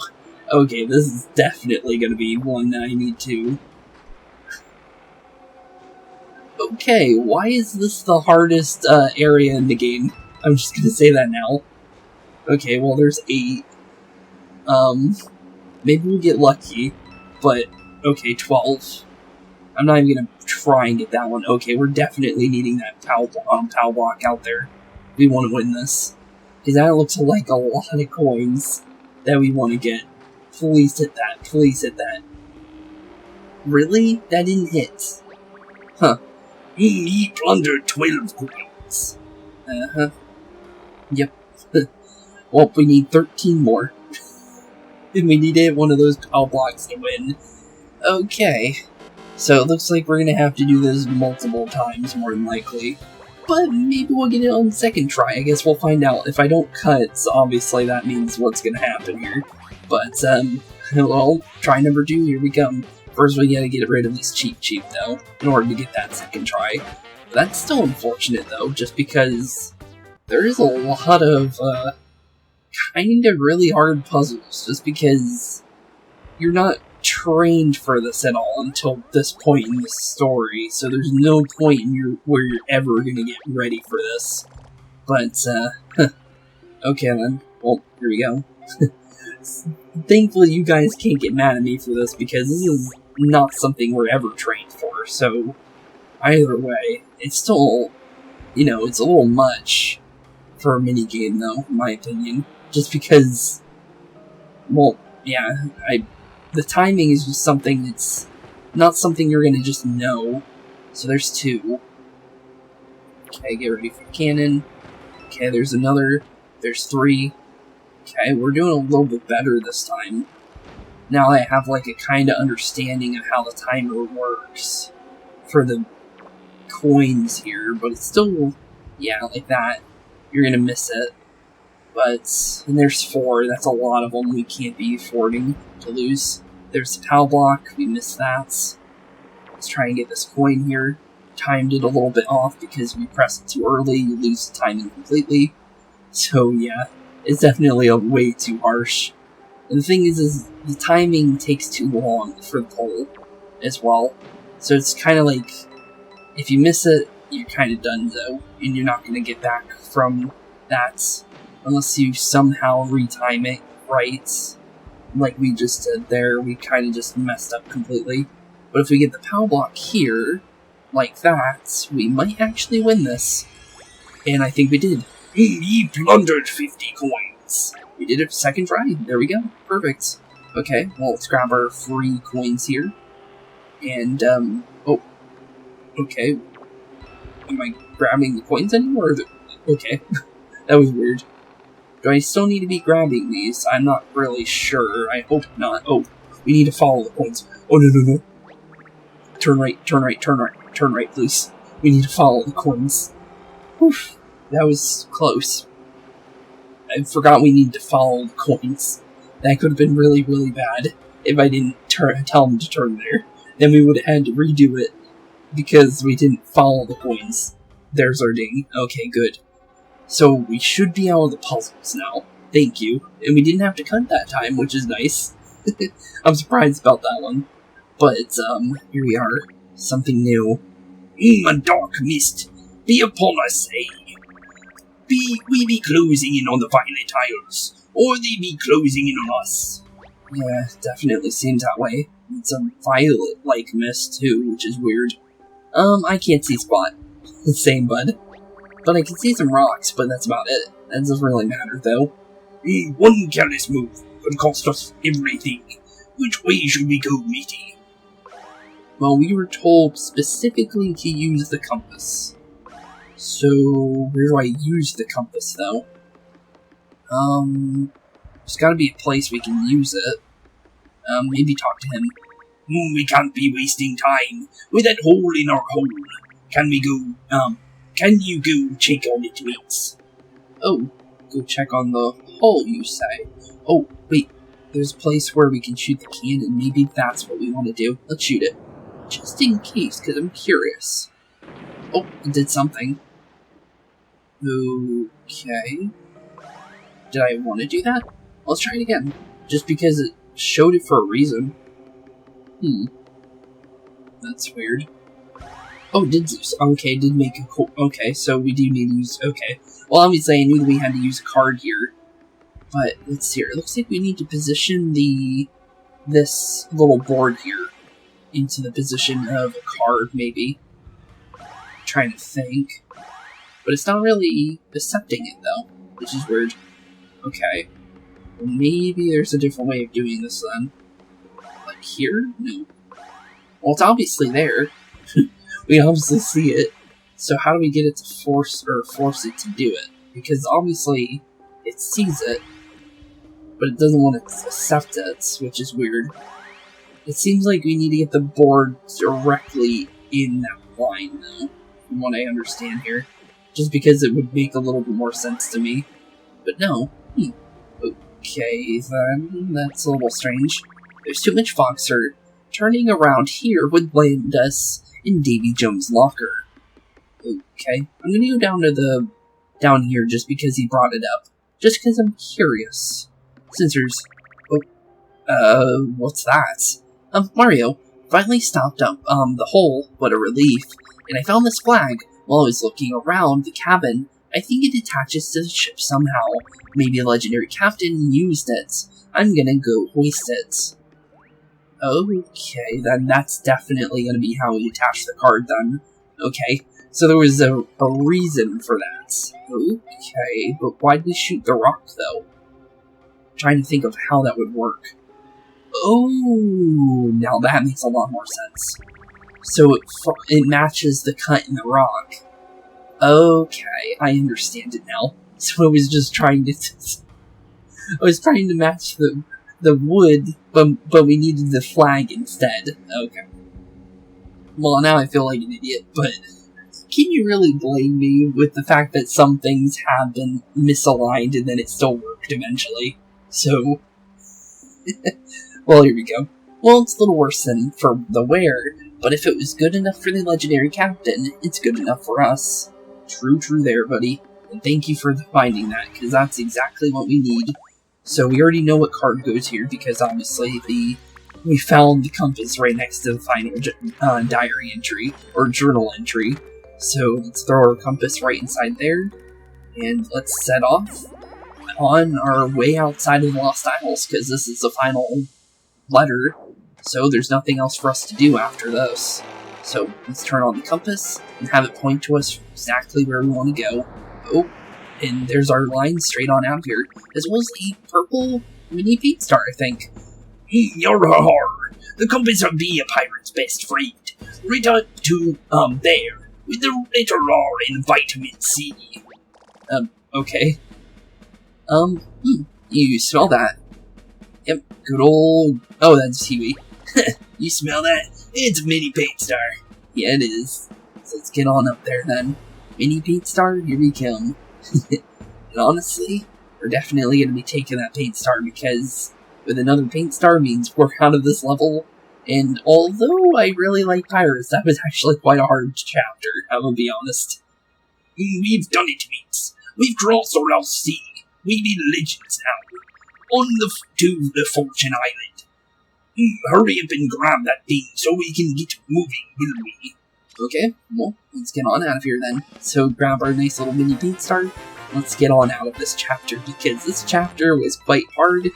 Okay, this is definitely going to be one that I need to... Okay, why is this the hardest area in the game? I'm just going to say that now. Okay, well there's 8. Maybe we'll get lucky, but... Okay, 12. I'm not even going to try and get that one. Okay, we're definitely needing that POW block out there. We want to win this. Because that looks like a lot of coins that we want to get. Please hit that. Please hit that. Really? That didn't hit. Huh. He plundered 12 coins. Uh-huh. Yep. Well, we need 13 more. And we need to hit one of those POW blocks to win. Okay. So it looks like we're going to have to do this multiple times, more than likely. But maybe we'll get it on the second try. I guess we'll find out. If I don't cut, obviously that means what's going to happen here. But, well, try number 2, here we come. First we gotta get rid of this cheap though, in order to get that second try. That's still unfortunate though, just because there is a lot of, kinda really hard puzzles, just because you're not trained for this at all until this point in the story, so there's no point in where you're ever gonna get ready for this. But, okay then. Well, here we go. Thankfully you guys can't get mad at me for this, because this is not something we're ever trained for, so either way, it's still, you know, it's a little much for a minigame though, in my opinion. Just because, well, yeah, the timing is just something that's not something you're gonna just know. So there's 2. Okay, get ready for the cannon. Okay, there's another. There's 3. Okay, we're doing a little bit better this time. Now I have like a kind of understanding of how the timer works for the coins here, but it's still, yeah, like that. You're gonna miss it. But, and there's 4, that's a lot of them we can't be affording to lose. There's the POW block, we missed that. Let's try and get this coin here. Timed it a little bit off because we pressed it too early, you lose the timing completely. So yeah, it's definitely way too harsh. And the thing is the timing takes too long for the pull as well. So it's kind of like, if you miss it, you're kind of done though, and you're not going to get back from that unless you somehow retime it right. Like we just did there, we kind of just messed up completely. But if we get the POW block here, like that, we might actually win this. And I think we did. He plundered 50 coins. We did it second try. There we go. Perfect. Okay, well, let's grab our free coins here. And, oh. Okay. Am I grabbing the coins anymore? Okay. That was weird. Do I still need to be grabbing these? I'm not really sure. I hope not. Oh, we need to follow the coins. Oh, no. Turn right, turn right, turn right, turn right, please. We need to follow the coins. Whew. That was close. I forgot we need to follow the coins. That could have been really, really bad if I didn't tell them to turn there. Then we would have had to redo it because we didn't follow the coins. There's our ding. Okay, good. So we should be out of the puzzles now. Thank you. And we didn't have to cut that time, which is nice. I'm surprised about that one. But, here we are. Something new. A dark mist. Be upon us, eh? We be closing in on the violet tiles, or they be closing in on us. Yeah, definitely seems that way. It's a violet-like mist, too, which is weird. I can't see spot. Same, bud. But I can see some rocks, but that's about it. That doesn't really matter, though. One careless move could cost us everything. Which way should we go, matey? Well, we were told specifically to use the compass. So, where do I use the compass, though? There's gotta be a place we can use it. Maybe talk to him. We can't be wasting time with that hole in our hole. Can you go check on it, mates? Oh, go check on the hole, you say? Oh, wait, there's a place where we can shoot the cannon. Maybe that's what we want to do. Let's shoot it. Just in case, because I'm curious. Oh, it did something. Okay. Did I want to do that? Let's try it again. Just because it showed it for a reason. That's weird. Oh, okay, did make a cool... Okay, so we do need to use... Okay. Well, obviously I knew that we had to use a card here. But, let's see here. It looks like we need to position this little board here. into the position of a card, maybe. Trying to think. But it's not really accepting it, though, which is weird. Okay. Well, maybe there's a different way of doing this, then. Like here? No. Well, it's obviously there. We obviously see it. So how do we get it to force it to do it? Because obviously it sees it, but it doesn't want to accept it, which is weird. It seems like we need to get the board directly in that line, though, from what I understand here. Just because it would make a little bit more sense to me. But no. Okay, then. That's a little strange. There's too much Foxer. Turning around here would land us in Davy Jones' locker. Okay. I'm gonna go down here just because he brought it up. Just because I'm curious. Since there's... what's that? Mario finally stopped up, the hole. What a relief. And I found this flag. While I was looking around the cabin, I think it attaches to the ship somehow. Maybe a legendary captain used it. I'm gonna go hoist it. Okay, then that's definitely gonna be how we attach the card then. Okay, so there was a reason for that. Okay, but why'd we shoot the rock though? I'm trying to think of how that would work. Oh, now that makes a lot more sense. So it matches the cut in the rock. Okay, I understand it now. So I was just trying to... I was trying to match the wood, but we needed the flag instead. Okay. Well, now I feel like an idiot, but... Can you really blame me with the fact that some things have been misaligned and then it still worked eventually? So... well, here we go. Well, it's a little worse than for the wear, but if it was good enough for the legendary captain, it's good enough for us. True there, buddy. And thank you for finding that, because that's exactly what we need. So we already know what card goes here, because obviously we found the compass right next to the final diary entry, or journal entry. So let's throw our compass right inside there, and let's set off on our way outside of the Lost Isles, because this is the final letter, so there's nothing else for us to do after this. So let's turn on the compass and have it point to us exactly where we want to go. Oh, and there's our line straight on out here, as well as the purple mini paint star, I think. Yarr, the compass will be a pirate's best friend. Return to, there, with the letter R and vitamin C. Okay. You smell that? Yep, good old... Oh, that's Huey. You smell that? It's a mini paint star. Yeah, it is. So let's get on up there then. Mini paint star, here we come. And honestly, we're definitely going to be taking that paint star because with another paint star means we're out of this level. And although I really like pirates, that was actually quite a hard chapter, I'm going to be honest. We've done it, mates. We've crossed the Rouse Sea. We be legends now. On to the Fortune Island. Hurry up and grab that thing so we can get moving, will we? Okay, well, let's get on out of here then. So grab our nice little mini paint star. Let's get on out of this chapter, because this chapter was quite hard,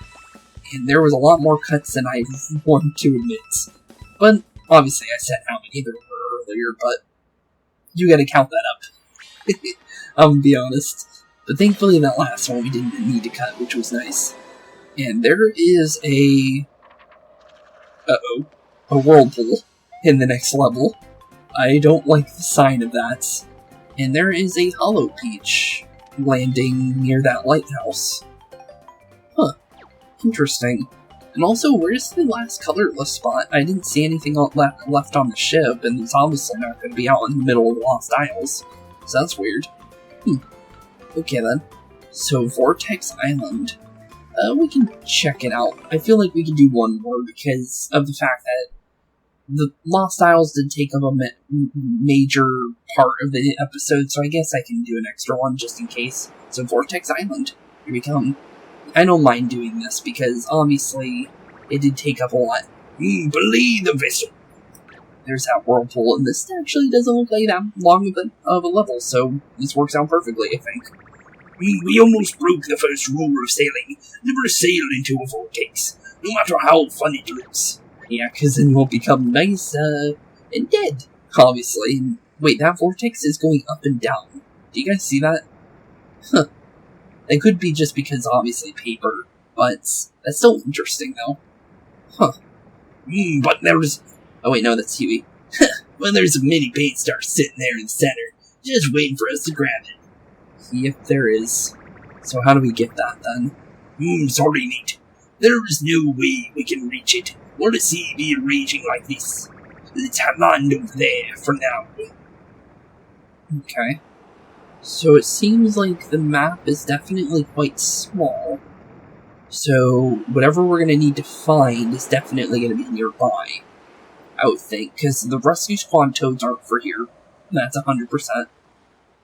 and there was a lot more cuts than I wanted to admit. But obviously I said how many there were earlier, but you gotta count that up. I'm gonna be honest. But thankfully that last one we didn't need to cut, which was nice. And there is a whirlpool in the next level. I don't like the sign of that. And there is a hollow peach landing near that lighthouse. Huh. Interesting. And also, where's the last colorless spot? I didn't see anything left on the ship, and it's obviously not going to be out in the middle of the Lost Isles. So that's weird. Okay then. So, Vortex Island. We can check it out. I feel like we can do one more because of the fact that the Lost Isles did take up a major part of the episode, so I guess I can do an extra one just in case. So Vortex Island, here we come. I don't mind doing this because obviously it did take up a lot. Believe the vessel. There's that whirlpool, and this actually doesn't look like that long of a level, so this works out perfectly, I think. We almost broke the first rule of sailing. Never sail into a vortex, no matter how fun it looks. Yeah, because then we'll become nice, and dead, obviously. And wait, that vortex is going up and down. Do you guys see that? Huh. It could be just because, obviously, paper, but that's still interesting, though. Huh. But there's... Oh wait, no, that's Huey. Well, there's a mini paint star sitting there in the center, just waiting for us to grab it. Yep, there is. So how do we get that, then? Sorry, mate. There's no way we can reach it. Want to see me raging like this? Let's have land over there for now. Okay. So it seems like the map is definitely quite small. So whatever we're going to need to find is definitely going to be nearby, I would think, because the rescue squad toads aren't for here. That's 100%.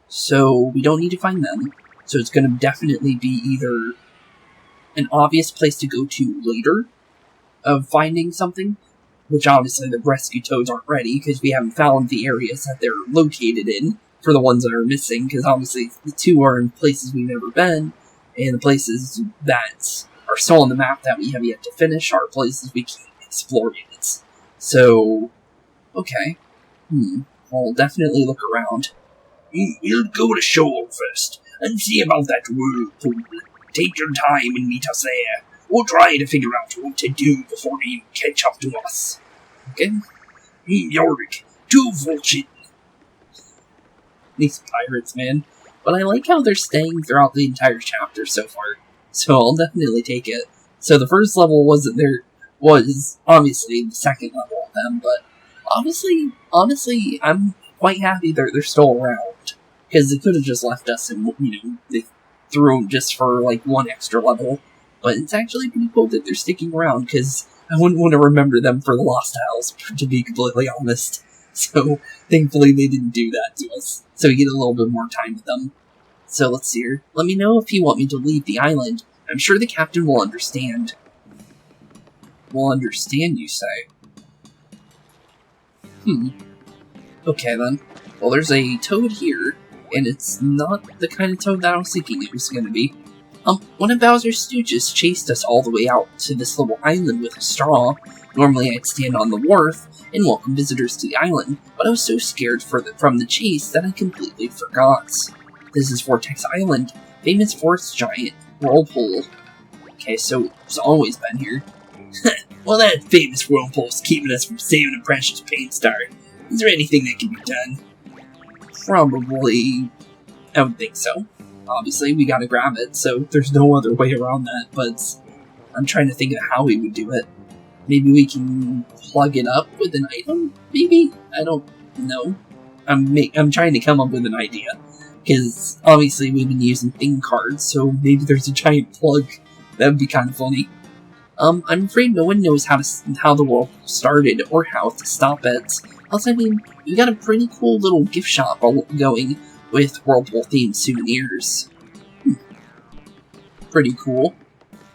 So we don't need to find them. So it's going to definitely be either an obvious place to go to later of finding something, which obviously the rescue toads aren't ready because we haven't found the areas that they're located in for the ones that are missing, because obviously the two are in places we've never been, and the places that are still on the map that we have yet to finish are places we can't explore yet. So, okay. I'll definitely look around. We'll go to shore first, and see about that whirlpool. Take your time and meet us there. We'll try to figure out what to do before you catch up to us. Okay? Yorick, too fortunate. These pirates, man. But I like how they're staying throughout the entire chapter so far. So I'll definitely take it. So the first level was obviously the second level of them, but honestly, I'm quite happy they're still around. Because they could have just left us and, they threw them just for, like, one extra level. But it's actually pretty cool that they're sticking around, because I wouldn't want to remember them for the Lost Isles, to be completely honest. So, thankfully they didn't do that to us. So we get a little bit more time with them. So let's see here. Let me know if you want me to leave the island. I'm sure the captain will understand. Will understand, you say? Okay then. Well, there's a toad here, and it's not the kind of toad that I was thinking it was going to be. One of Bowser's stooges chased us all the way out to this little island with a straw. Normally I'd stand on the wharf and welcome visitors to the island, but I was so scared from the chase that I completely forgot. This is Vortex Island, famous forest giant, whirlpool. Okay, so it's always been here. Well, that famous whirlpool's keeping us from saving a precious paint star. Is there anything that can be done? Probably, I would think so. Obviously, we gotta grab it, so there's no other way around that, but I'm trying to think of how we would do it. Maybe we can plug it up with an item? Maybe? I don't know. I'm trying to come up with an idea. Because, obviously, we've been using thing cards, so maybe there's a giant plug. That would be kind of funny. I'm afraid no one knows how the world started, or how to stop it. Also, I mean, we got a pretty cool little gift shop going with Whirlpool-themed souvenirs. Pretty cool.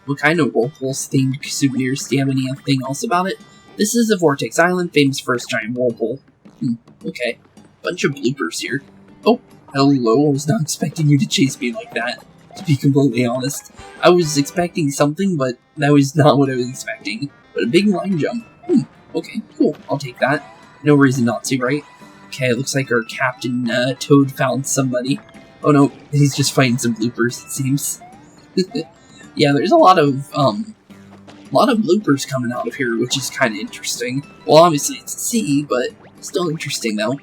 What kind of Whirlpools-themed souvenirs? Do you have anything else about it? This is the Vortex Island, famous for its giant whirlpool. Okay. Bunch of bloopers here. Oh, hello, I was not expecting you to chase me like that, to be completely honest. I was expecting something, but that was not what I was expecting. But a big line jump. Okay, cool, I'll take that. No reason not to, right? Okay, it looks like our Captain Toad found somebody. Oh no, he's just fighting some bloopers, it seems. Yeah, there's a lot of bloopers coming out of here, which is kind of interesting. Well, obviously it's a sea, but still interesting though.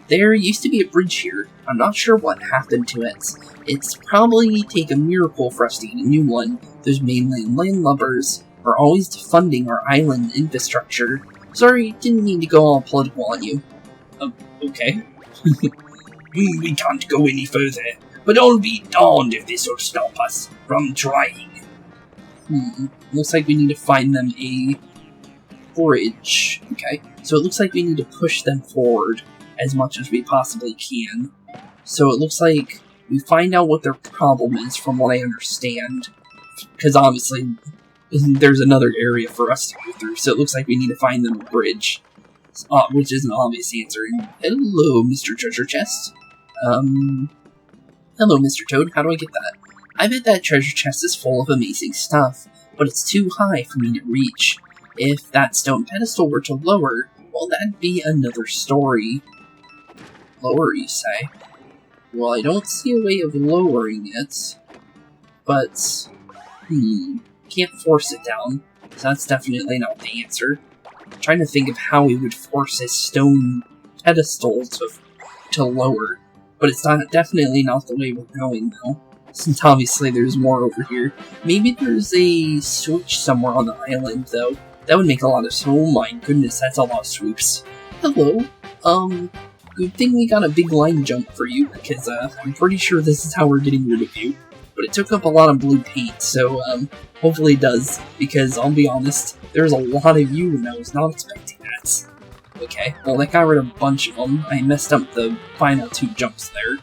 There used to be a bridge here. I'm not sure what happened to it. It's probably take a miracle for us to get a new one. Those mainland landlubbers are always defunding our island infrastructure. Sorry, didn't mean to go all political on you. Okay. We can't go any further, but I'll be darned if this will stop us from trying. Looks like we need to find them a bridge. Okay, so it looks like we need to push them forward as much as we possibly can. So it looks like we find out what their problem is, from what I understand. Because obviously, there's another area for us to go through, so it looks like we need to find them a bridge. Which is an obvious answer. And hello, Mr. Treasure Chest. Hello, Mr. Toad, how do I get that? I bet that treasure chest is full of amazing stuff, but it's too high for me to reach. If that stone pedestal were to lower, well, that'd be another story. Lower, you say? Well, I don't see a way of lowering it, but, can't force it down, so that's definitely not the answer. I'm trying to think of how we would force a stone pedestal to lower, but it's definitely not the way we're going, though, since obviously there's more over here. Maybe there's a switch somewhere on the island, though. That would make a lot of sense. Oh my goodness, that's a lot of swoops. Hello, good thing we got a big line jump for you, because, I'm pretty sure this is how we're getting rid of you. But it took up a lot of blue paint, so, hopefully it does, because I'll be honest, there's a lot of you, and I was not expecting that. Okay, well, that got rid of a bunch of them. I messed up the final 2 jumps there,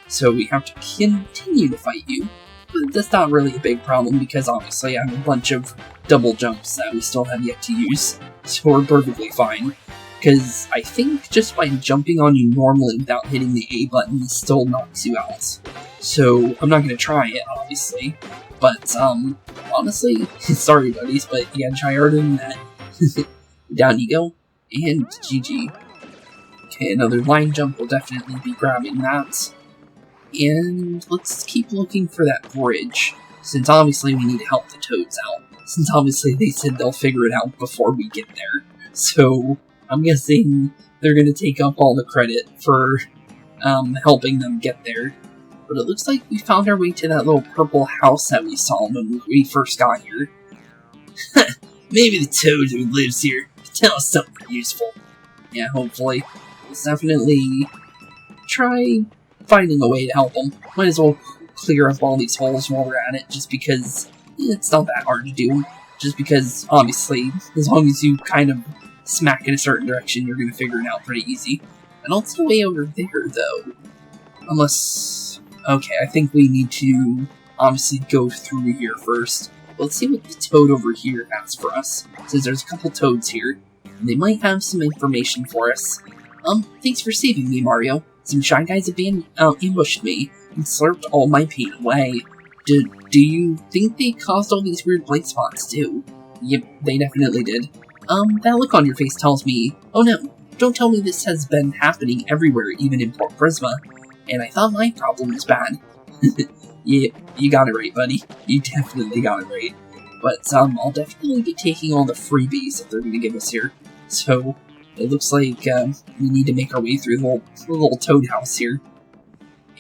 so we have to continue to fight you. But that's not really a big problem, because obviously I have a bunch of double jumps that we still have yet to use, so we're perfectly fine. Because I think just by jumping on you normally without hitting the A button still knocks you out. So I'm not going to try it, obviously. But, honestly, sorry buddies, but yeah, try harder than that. Down you go, and GG. Okay, another line jump will definitely be grabbing that. And let's keep looking for that bridge, since obviously we need to help the toads out. Since obviously they said they'll figure it out before we get there. So I'm guessing they're going to take up all the credit for helping them get there. But it looks like we found our way to that little purple house that we saw when we first got here. Maybe the toad who lives here can tell us something useful. Yeah, hopefully. Let's definitely try finding a way to help them. Might as well clear up all these holes while we're at it, just because it's not that hard to do. Just because, obviously, as long as you kind of smack in a certain direction, you're going to figure it out pretty easy. I don't see a way over there, though. Unless... okay, I think we need to obviously go through here first. Let's see what the toad over here has for us, since there's a couple toads here, and they might have some information for us. Thanks for saving me, Mario. Some shy guys have ambushed me and slurped all my paint away. Do you think they caused all these weird blank spots, too? Yep, they definitely did. That look on your face tells me, oh no, don't tell me this has been happening everywhere, even in Port Prisma. And I thought my problem was bad. Yeah, you got it right, buddy. You definitely got it right. But, I'll definitely be taking all the freebies that they're gonna give us here. So, it looks like, we need to make our way through the little toad house here.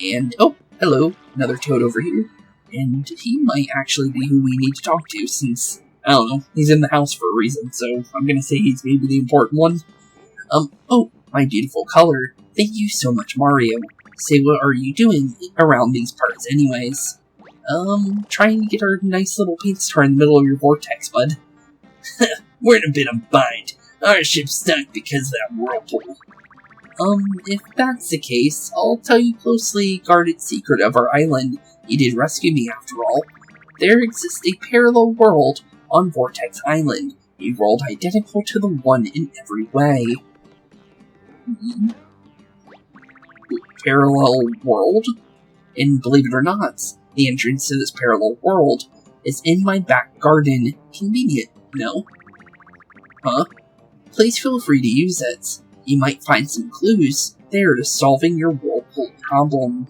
And, oh, hello, another toad over here. And he might actually be who we need to talk to, since, I don't know, he's in the house for a reason, so I'm gonna say he's maybe the important one. Oh, my beautiful color. Thank you so much, Mario. Say, what are you doing around these parts anyways? Trying to get our nice little paint star in the middle of your vortex, bud. We're in a bit of a bind. Our ship's stuck because of that whirlpool. If that's the case, I'll tell you closely guarded secret of our island. You did rescue me after all. There exists a parallel world on Vortex Island, a world identical to the one in every way. Parallel world? And believe it or not, the entrance to this parallel world is in my back garden. Convenient, no? Huh? Please feel free to use it. You might find some clues there to solving your whirlpool problem.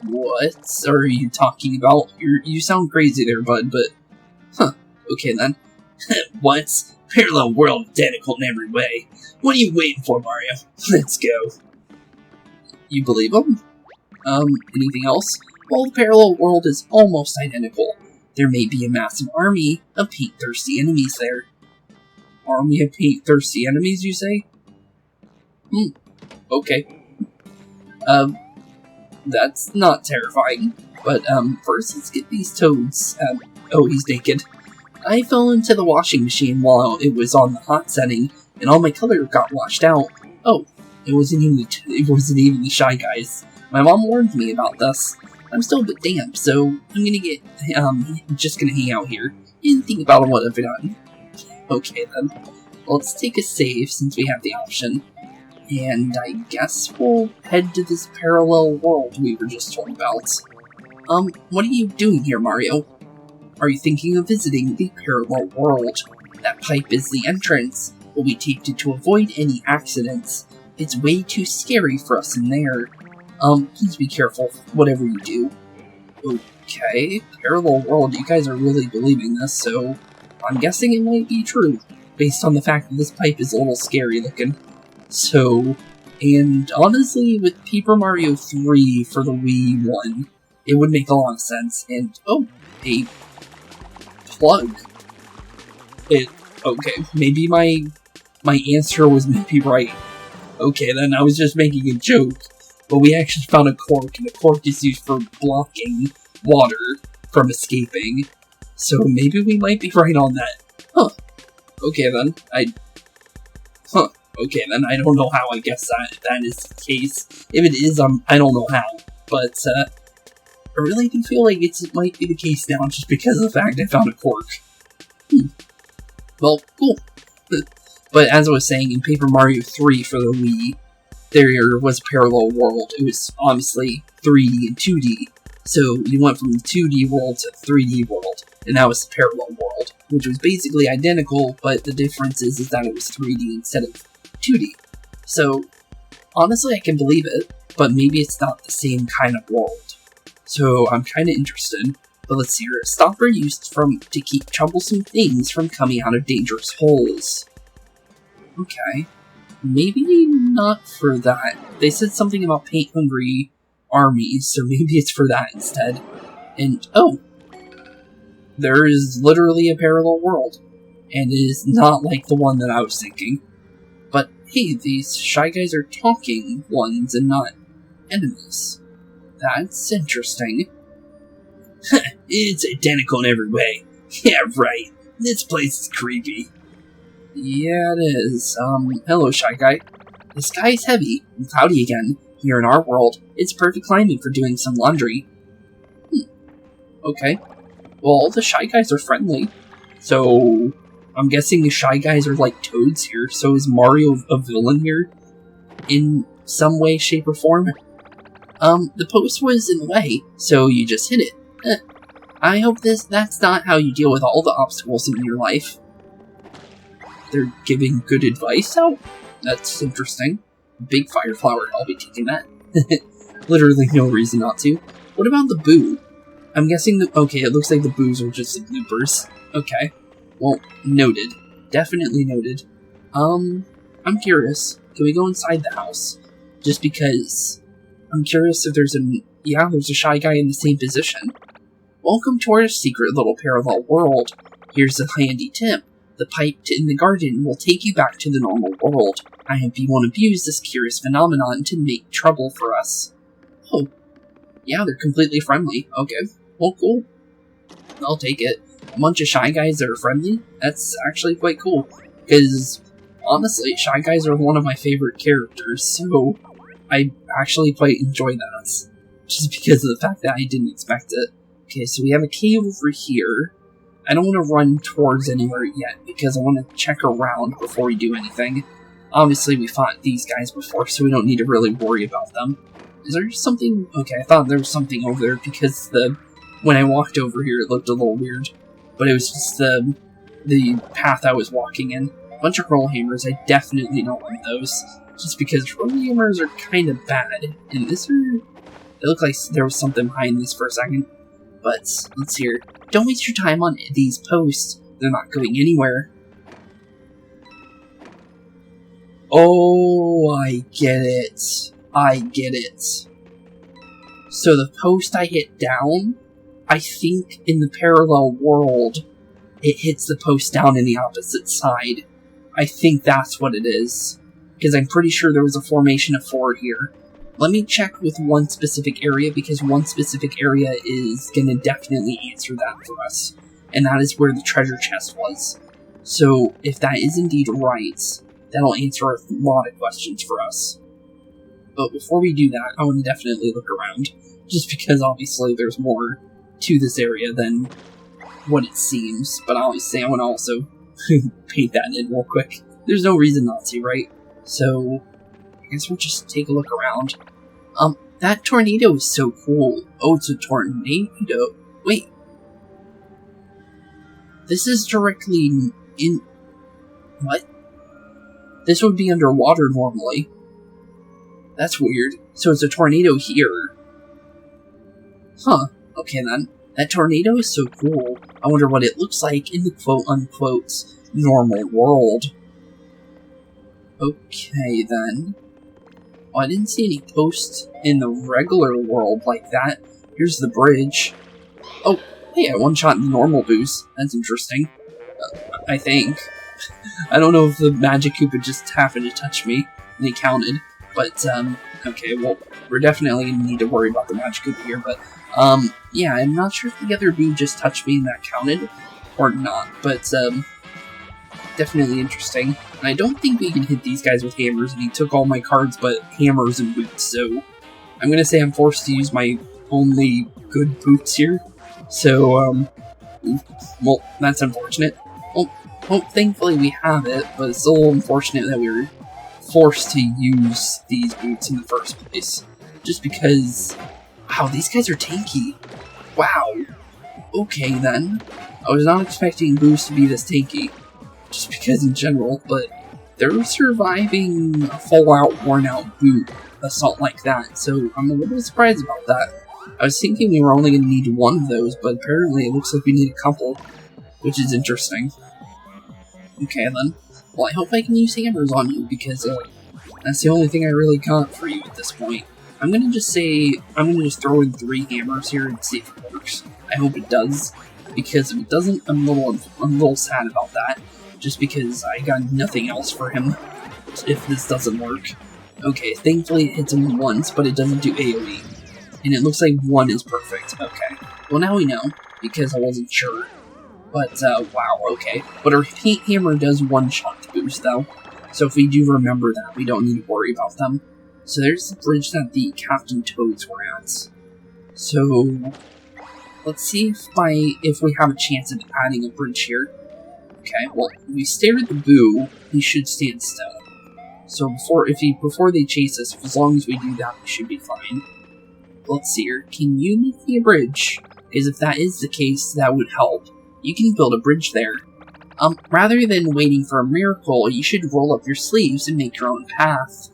What are you talking about? You sound crazy there, bud, but... huh, okay then. What? Parallel world identical in every way. What are you waiting for, Mario? Let's go. You believe him? Anything else? Well, the parallel world is almost identical. There may be a massive army of paint-thirsty enemies there. Army of paint-thirsty enemies, you say? Okay. That's not terrifying. But, first let's get these toads. Oh, he's naked. I fell into the washing machine while it was on the hot setting, and all my color got washed out. Oh, it wasn't even the Shy Guys. My mom warned me about this. I'm still a bit damp, so I'm just gonna hang out here and think about what I've done. Okay then. Let's take a save since we have the option. And I guess we'll head to this parallel world we were just told about. What are you doing here, Mario? Are you thinking of visiting the parallel world? That pipe is the entrance, but we taped it to avoid any accidents. It's way too scary for us in there. Please be careful, whatever you do. Okay, parallel world, you guys are really believing this, so I'm guessing it might be true, based on the fact that this pipe is a little scary looking. So, and honestly, with Paper Mario 3 for the Wii 1, it would make a lot of sense. And, oh, a plug. Okay, maybe my answer was maybe right. Okay, then I was just making a joke. But we actually found a cork, and the cork is used for blocking water from escaping. So maybe we might be right on that. Huh. Okay then, okay then, I don't know how I guess that is the case. If it is, I don't know how. But, I really do feel like it might be the case now, just because of the fact I found a cork. Well, cool. But as I was saying, in Paper Mario 3 for the Wii, there was a parallel world. It was honestly 3D and 2D. So you went from the 2D world to 3D world, and that was the parallel world, which was basically identical, but the difference is that it was 3D instead of 2D. So, honestly, I can believe it, but maybe it's not the same kind of world. So I'm kind of interested. But let's see here. A stopper used to keep troublesome things from coming out of dangerous holes. Okay. Maybe not for that. They said something about paint-hungry armies, so maybe it's for that instead. And, oh! There is literally a parallel world. And it is not like the one that I was thinking. But, hey, these Shy Guys are talking ones and not enemies. That's interesting. It's identical in every way. Yeah, right. This place is creepy. Yeah, it is. Hello, Shy Guy. The sky is heavy and cloudy again. Here in our world, it's perfect climate for doing some laundry. Okay. Well, all the Shy Guys are friendly. So, I'm guessing the Shy Guys are like toads here. So is Mario a villain here? In some way, shape, or form? The post was in the way, so you just hit it. I hope that's not how you deal with all the obstacles in your life. They're giving good advice out? That's interesting. Big fire flower, I'll be taking that. Literally no reason not to. What about the boo? I'm guessing that, okay, it looks like the boos are just the bloopers. Okay. Well, noted. Definitely noted. I'm curious. Can we go inside the house? Just because I'm curious if there's there's a Shy Guy in the same position. Welcome to our secret little parallel world. Here's a handy tip. The pipe in the garden will take you back to the normal world. I hope you won't abuse this curious phenomenon to make trouble for us. Oh. Yeah, they're completely friendly. Okay. Well, cool. I'll take it. A bunch of Shy Guys that are friendly? That's actually quite cool. Because, honestly, Shy Guys are one of my favorite characters, so I actually quite enjoy that. Just because of the fact that I didn't expect it. Okay, so we have a cave over here. I don't want to run towards anywhere yet, because I want to check around before we do anything. Obviously, we fought these guys before, so we don't need to really worry about them. Is there something? Okay, I thought there was something over there, because when I walked over here, it looked a little weird. But it was just the path I was walking in. A bunch of roll hammers, I definitely don't want those. Just because roll hammers are kind of bad. And it looked like there was something behind this for a second. But, let's hear. Don't waste your time on these posts. They're not going anywhere. Oh, I get it. I get it. So the post I hit down, I think in the parallel world, it hits the post down in the opposite side. I think that's what it is. Because I'm pretty sure there was a formation of 4 here. Let me check with one specific area, because one specific area is going to definitely answer that for us. And that is where the treasure chest was. So, if that is indeed right, that'll answer a lot of questions for us. But before we do that, I want to definitely look around. Just because, obviously, there's more to this area than what it seems. But obviously, I want to also paint that in real quick. There's no reason not to, right? So, I guess we'll just take a look around. That tornado is so cool. Oh, it's a tornado. Wait. This is directly in... What? This would be underwater normally. That's weird. So it's a tornado here. Huh. Okay then. That tornado is so cool. I wonder what it looks like in the quote-unquote normal world. Okay then. Oh, I didn't see any posts in the regular world like that. Here's the bridge. Oh, hey, I one-shot the normal boost. That's interesting. I think. I don't know if the magic Koopa just happened to touch me and it counted. But, okay, well, we're definitely going to need to worry about the magic Koopa here, but, yeah, I'm not sure if the other boo just touched me and that counted or not, but, definitely interesting. And I don't think we can hit these guys with hammers, and he took all my cards but hammers and boots, so I'm going to say I'm forced to use my only good boots here. So, well, that's unfortunate. Well, thankfully we have it, but it's a little unfortunate that we were forced to use these boots in the first place. Just because... Wow, these guys are tanky. Wow. Okay, then. I was not expecting boots to be this tanky. Just because in general, but they're surviving a full-out, worn-out boot assault like that, so I'm a little surprised about that. I was thinking we were only going to need one of those, but apparently it looks like we need a couple, which is interesting. Okay, then. Well, I hope I can use hammers on you, because that's the only thing I really got for you at this point. I'm gonna just throw in 3 hammers here and see if it works. I hope it does, because if it doesn't, I'm a little sad about that, just because I got nothing else for him if this doesn't work. Okay, thankfully it hits him once, but it doesn't do AoE. And it looks like 1 is perfect. Okay. Well, now we know, because I wasn't sure. But, wow, okay. But our paint hammer does one-shot the boost, though. So if we do remember that, we don't need to worry about them. So there's the bridge that the Captain Toads were at. So, let's see if we have a chance of adding a bridge here. Okay, well, if we stare at the boo, he should stand still. So before they chase us, as long as we do that, we should be fine. Let's see here. Can you make me a bridge? Because if that is the case, that would help. You can build a bridge there. Rather than waiting for a miracle, you should roll up your sleeves and make your own path.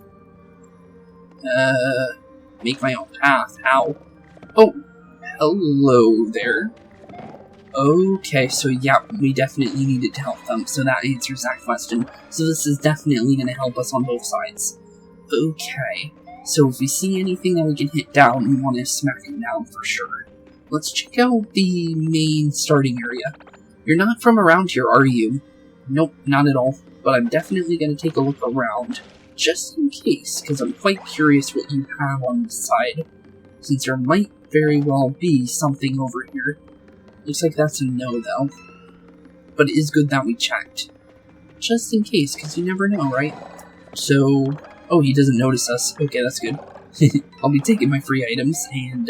Make my own path? How? Oh, hello there. Okay, so yeah, we definitely needed to help them, so that answers that question. So this is definitely going to help us on both sides. Okay, so if we see anything that we can hit down, we want to smack it down for sure. Let's check out the main starting area. You're not from around here, are you? Nope, not at all, but I'm definitely going to take a look around, just in case, because I'm quite curious what you have on this side, since there might very well be something over here. Looks like that's a no, though. But it is good that we checked. Just in case, because you never know, right? So... Oh, he doesn't notice us. Okay, that's good. I'll be taking my free items, and,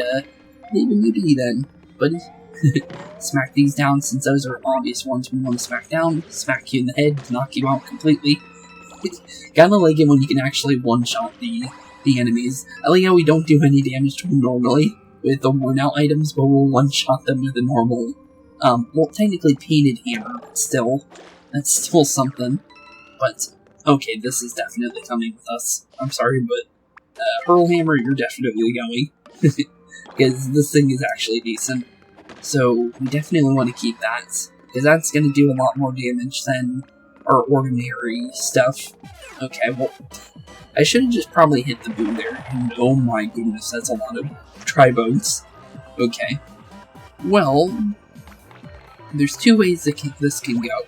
leaving you be then, buddy. Smack these down, since those are obvious ones we want to smack down. Smack you in the head, knock you out completely. Kinda like it when you can actually one-shot the enemies. I like how we don't do any damage to them normally with the worn-out items, but we'll one-shot them with a normal, well, technically painted hammer, but still, that's still something. But, okay, this is definitely coming with us. I'm sorry, but, Hurl Hammer, you're definitely going. Because this thing is actually decent. So, we definitely want to keep that, because that's going to do a lot more damage than our ordinary stuff. Okay, well, I should have just probably hit the boo there, and oh my goodness, that's a lot of tri-bones. Okay. Well, there's 2 ways that this can go.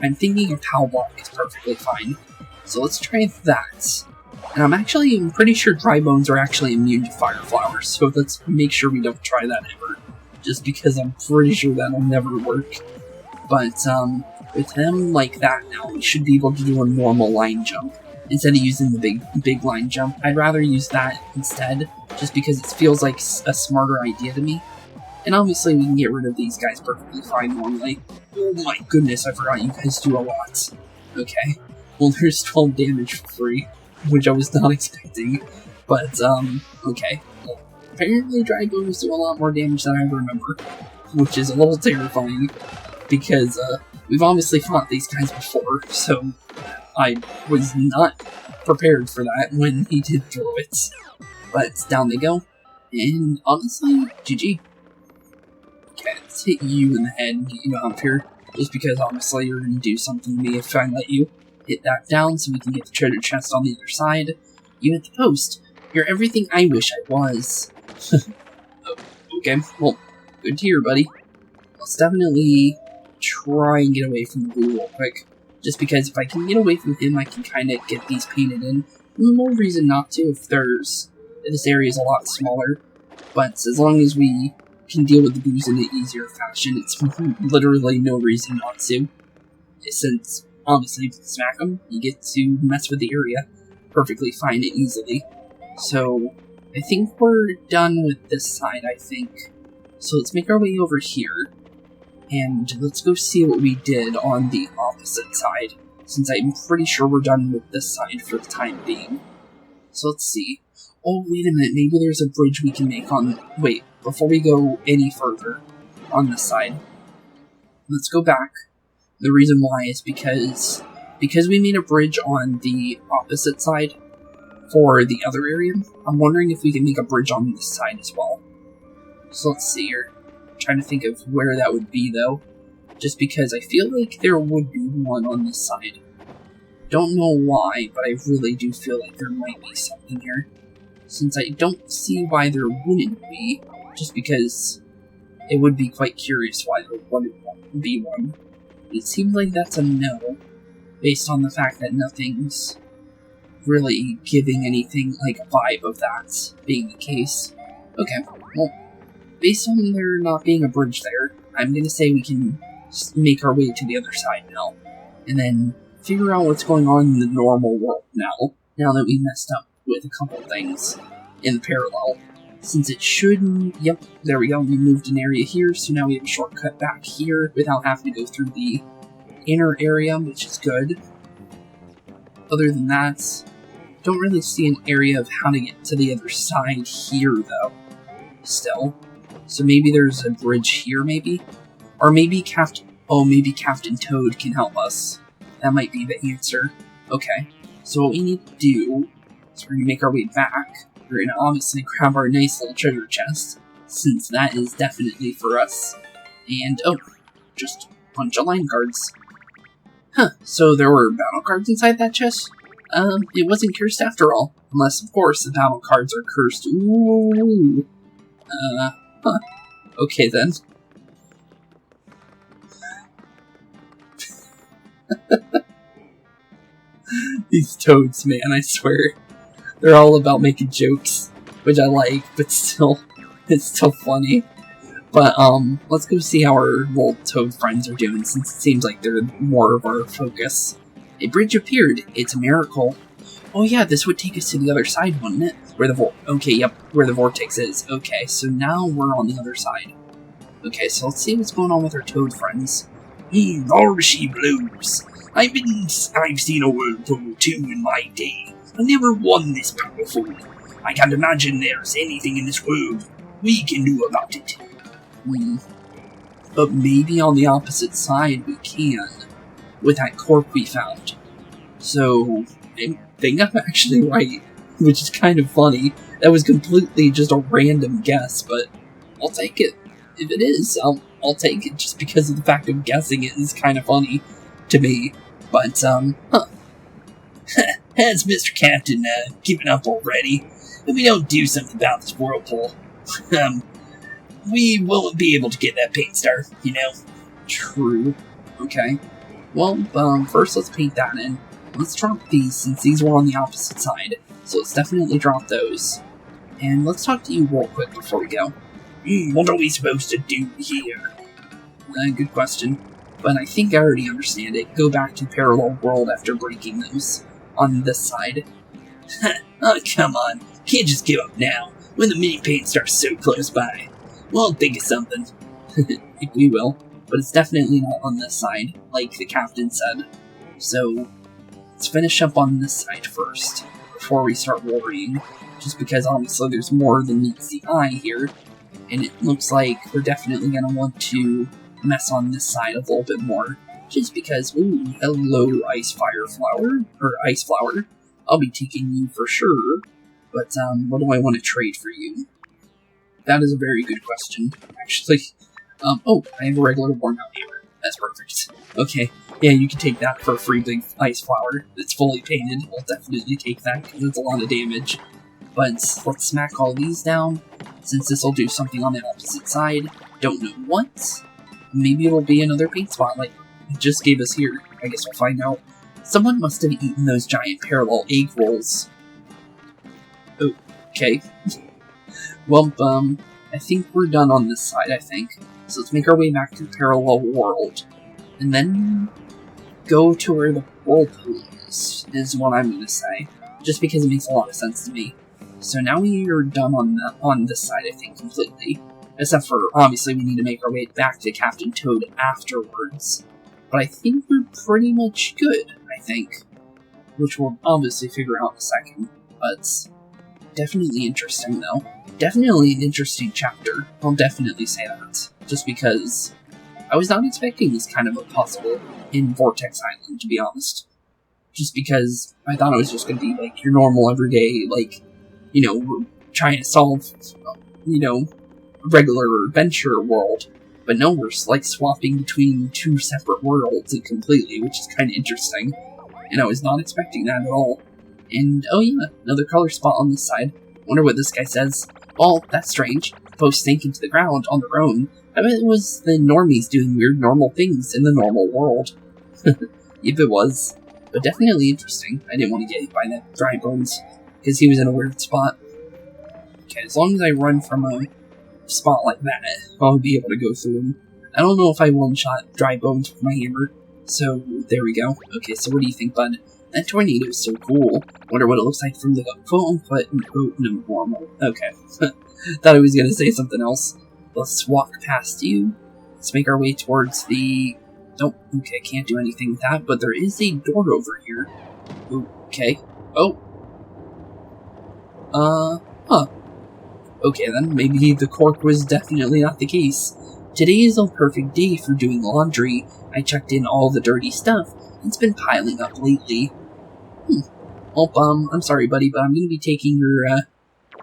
I'm thinking a power block is perfectly fine, so let's try that. And I'm pretty sure dry bones are actually immune to fire flowers, so let's make sure we don't try that ever. Just because I'm pretty sure that'll never work. But, with them like that now, we should be able to do a normal line jump. Instead of using the big line jump, I'd rather use that instead, just because it feels like a smarter idea to me. And obviously we can get rid of these guys perfectly fine normally. Oh my goodness, I forgot you guys do a lot. Okay. Well, there's 12 damage for free, which I was not expecting. But, okay. Well, apparently dry bones do a lot more damage than I remember, which is a little terrifying, because, we've obviously fought these guys before, so I was not prepared for that when he did throw it. But down they go, and honestly, GG. Okay, let's hit you in the head and get you out of here, just because obviously you're going to do something to me if I let you. Hit that down so we can get the treasure chest on the other side. You hit the post. You're everything I wish I was. Okay, well, good to hear, buddy. Let's definitely try and get away from the blue real quick. Just because if I can get away from him, I can kind of get these painted in. No reason not to if this area is a lot smaller. But as long as we can deal with the blues in an easier fashion, it's literally no reason not to. Since, obviously, if you smack them, you get to mess with the area perfectly fine and easily. So, I think we're done with this side, I think. So let's make our way over here, and let's go see what we did on the opposite side, since I'm pretty sure we're done with this side for the time being. So let's see. Oh, wait a minute, maybe there's a bridge we can make on... Wait, before we go any further on this side, let's go back. The reason why is because we made a bridge on the opposite side for the other area, I'm wondering if we can make a bridge on this side as well. So let's see here. I'm trying to think of where that would be, though. Just because I feel like there would be one on this side. Don't know why, but I really do feel like there might be something here. Since I don't see why there wouldn't be, just because it would be quite curious why there wouldn't be one. It seems like that's a no, based on the fact that nothing's really giving anything like a vibe of that being the case. Okay, well, based on there not being a bridge there, I'm gonna say we can make our way to the other side now, and then figure out what's going on in the normal world now that we messed up with a couple things in the parallel. Since it shouldn't... Yep, there we go, we moved an area here, so now we have a shortcut back here without having to go through the inner area, which is good. Other than that, don't really see an area of how to get to the other side here, though, still. So maybe there's a bridge here, maybe? Or maybe maybe Captain Toad can help us. That might be the answer. Okay, so what we need to do is we're going to make our way back. We're going to obviously grab our nice little treasure chest, since that is definitely for us. And, oh, just a bunch of line cards. Huh, so there were battle cards inside that chest? It wasn't cursed after all. Unless, of course, the battle cards are cursed. Ooh. Huh. Okay then. These toads, man, I swear. They're all about making jokes, which I like, but still, it's still funny. But, let's go see how our little toad friends are doing, since it seems like they're more of our focus. A bridge appeared. It's a miracle. Oh yeah, this would take us to the other side, wouldn't it? Where the vortex is. Okay, so now we're on the other side. Okay, so let's see what's going on with our toad friends. There she blows. I've seen a whirlpool too in my day. I never won this powerful. I can't imagine there's anything in this world we can do about it. But maybe on the opposite side we can, with that cork we found. So, I think I'm actually right, which is kind of funny. That was completely just a random guess, but I'll take it. If it is, I'll take it just because of the fact of guessing it is kind of funny to me. But, Has Mr. Captain given up already? If we don't do something about this whirlpool, we won't be able to get that paint star, you know? True. Okay. Well, first let's paint that in. Let's drop these, since these were on the opposite side. So let's definitely drop those. And let's talk to you real quick before we go. What are we supposed to do here? Good question. But I think I already understand it. Go back to Parallel World after breaking those. On this side. Oh, come on. Can't just give up now, when the mini paint star's so close by. We'll think of something. We will. But it's definitely not on this side, like the captain said. So, let's finish up on this side first, before we start worrying. Just because obviously there's more than meets the eye here. And it looks like we're definitely going to want to mess on this side a little bit more. just because, ooh, hello, Ice Fire Flower, or Ice Flower. I'll be taking you for sure, but, what do I want to trade for you? That is a very good question, actually. Oh, I have a regular worn-out hammer. That's perfect. Okay, yeah, you can take that for a free big Ice Flower. It's fully painted. We'll definitely take that, because it's a lot of damage. But let's smack all these down, since this will do something on the opposite side. Don't know what. Maybe it'll be another paint spot like it just gave us here. I guess we'll find out. Someone must have eaten those giant parallel egg rolls. Oh, okay. Well, I think we're done on this side, I think. So let's make our way back to the parallel world. And then go to where the whirlpool is what I'm going to say. Just because it makes a lot of sense to me. So now we are done on this side, I think, completely. Except for, obviously, we need to make our way back to Captain Toad afterwards. But I think we're pretty much good, I think. Which we'll obviously figure out in a second. But definitely interesting, though. Definitely an interesting chapter. I'll definitely say that. Just because I was not expecting this kind of a puzzle in Vortex Island, to be honest. Just because I thought it was just going to be, like, your normal everyday, like, you know, we're trying to solve, you know, a regular adventure world. But no, we're, like, swapping between two separate worlds completely, which is kind of interesting. And I was not expecting that at all. And, oh yeah, another color spot on this side. Wonder what this guy says. Well, that's strange. Posts sink into the ground on their own. I bet it was the normies doing weird normal things in the normal world. If it was. But definitely interesting. I didn't want to get hit by that dry bones, because he was in a weird spot. Okay, as long as I run from a spot like that, I'll be able to go through him. I don't know if I one-shot dry bones with my hammer, so there we go. Okay, so what do you think, bud? That tornado is so cool. Wonder what it looks like from the quote-unquote normal. Okay. Thought I was going to say something else. Let's walk past you. Let's make our way towards the... Oh, okay, can't do anything with that, but there is a door over here. Okay. Oh. Huh. Okay then, maybe the cork was definitely not the case. Today is a perfect day for doing laundry. I checked in all the dirty stuff. It's been piling up lately. Well, I'm sorry, buddy, but I'm gonna be taking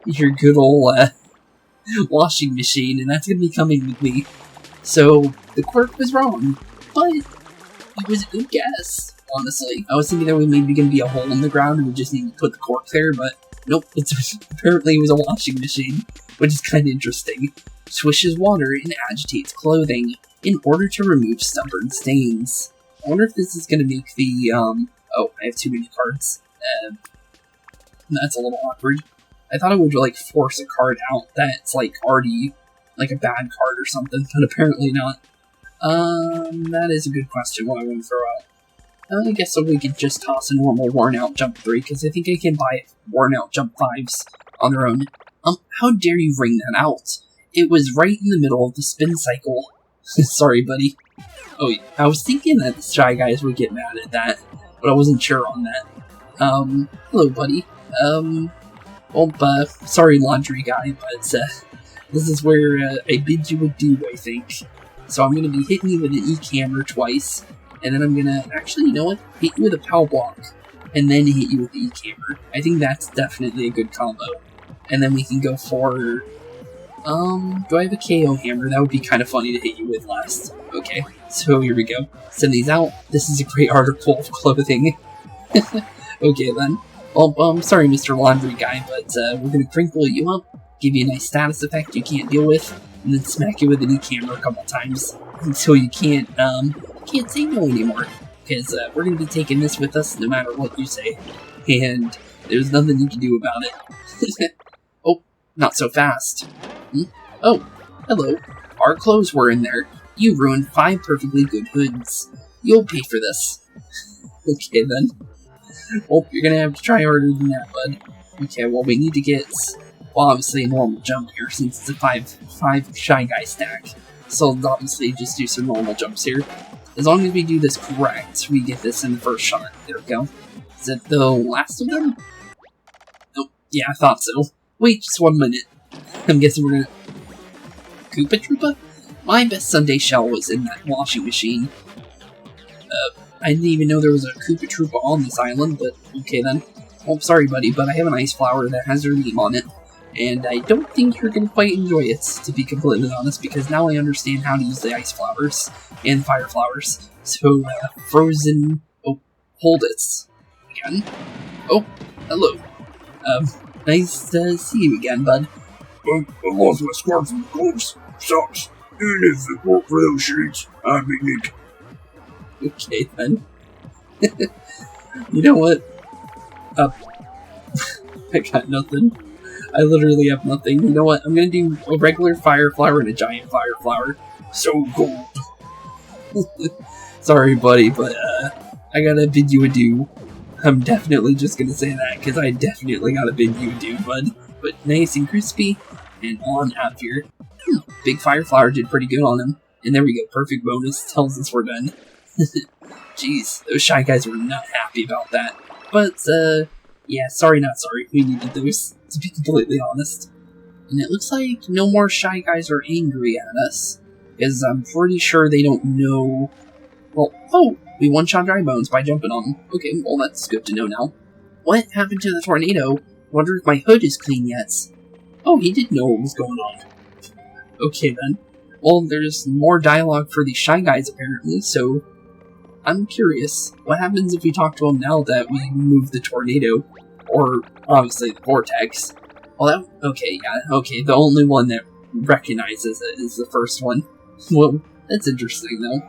your good old, washing machine, and that's gonna be coming with me. So, the cork was wrong, but it was a good guess, honestly. I was thinking there was maybe gonna be a hole in the ground and we just need to put the cork there, but nope, apparently it was a washing machine, which is kind of interesting. Swishes water and agitates clothing in order to remove stubborn stains. I wonder if this is gonna make the, oh, I have too many cards. That's a little awkward. I thought it would, like, force a card out that's, like, already, like, a bad card or something, but apparently not. That is a good question, what I want to throw out. I guess so we could just toss a normal worn-out jump 3, because I think I can buy worn-out jump 5s on their own. How dare you ring that out? It was right in the middle of the spin cycle. Sorry, buddy. Oh, yeah. I was thinking that the Shy Guys would get mad at that, but I wasn't sure on that. Hello, buddy. Well, sorry, laundry guy, but, this is where, I bid you adieu, I think. So I'm gonna be hitting you with an E-camera twice, and then I'm gonna, actually, you know what? Hit you with a POW block, and then hit you with the E-camera. I think that's definitely a good combo. And then we can go for, do I have a KO hammer? That would be kind of funny to hit you with last. Okay, so here we go. Send these out. This is a great article of clothing. Okay, then. Well, sorry, Mr. Laundry Guy, but we're gonna crinkle you up, give you a nice status effect you can't deal with, and then smack you with an E-camera a couple times until you can't say no anymore. Because we're gonna be taking this with us no matter what you say, and there's nothing you can do about it. Oh, not so fast. Oh, hello. Our clothes were in there. You ruined 5 perfectly good hoods. You'll pay for this. Okay, then. Well, you're gonna have to try harder than that, bud. Okay, well, we need to get, well, obviously a normal jump here, since it's a 5 Shy Guy stack. So, obviously, just do some normal jumps here. As long as we do this correct, we get this in the first shot. There we go. Is it the last of them? Oh, yeah, I thought so. Wait just 1 minute. I'm guessing we're gonna... Koopa Troopa? My best Sunday shell was in that washing machine. I didn't even know there was a Koopa Troopa on this island, but okay then. Oh, sorry buddy, but I have an ice flower that has your name on it, and I don't think you're gonna quite enjoy it, to be completely honest, because now I understand how to use the ice flowers and fire flowers. So, frozen... Oh, hold it. Again. Oh, hello. Nice to see you again, bud. I lost my scarf from the gloves. Sucks. And if it weren't for those shades, I'd be naked. Okay, then. You know what? I got nothing. I literally have nothing. You know what? I'm gonna do a regular fire flower and a giant fire flower. So cold. Sorry, buddy, but, I gotta bid you adieu. I'm definitely just gonna say that, because I definitely gotta bid you adieu, bud. But nice and crispy, and on out of here. Big fire flower did pretty good on him. And there we go, perfect bonus, tells us we're done. Jeez, those Shy Guys were not happy about that. But, yeah, sorry not sorry, we needed those, to be completely honest. And it looks like no more Shy Guys are angry at us, because I'm pretty sure they don't know... Well, oh, we one-shot Dry Bones by jumping on them. Okay, well that's good to know now. What happened to the tornado? Wonder if my hood is clean yet. Oh, he did know what was going on. Okay then. Well, there's more dialogue for these Shy Guys apparently, so... I'm curious, what happens if we talk to them now that we move the tornado? Or, obviously, the vortex. Well, okay, the only one that recognizes it is the first one. Well, that's interesting, though.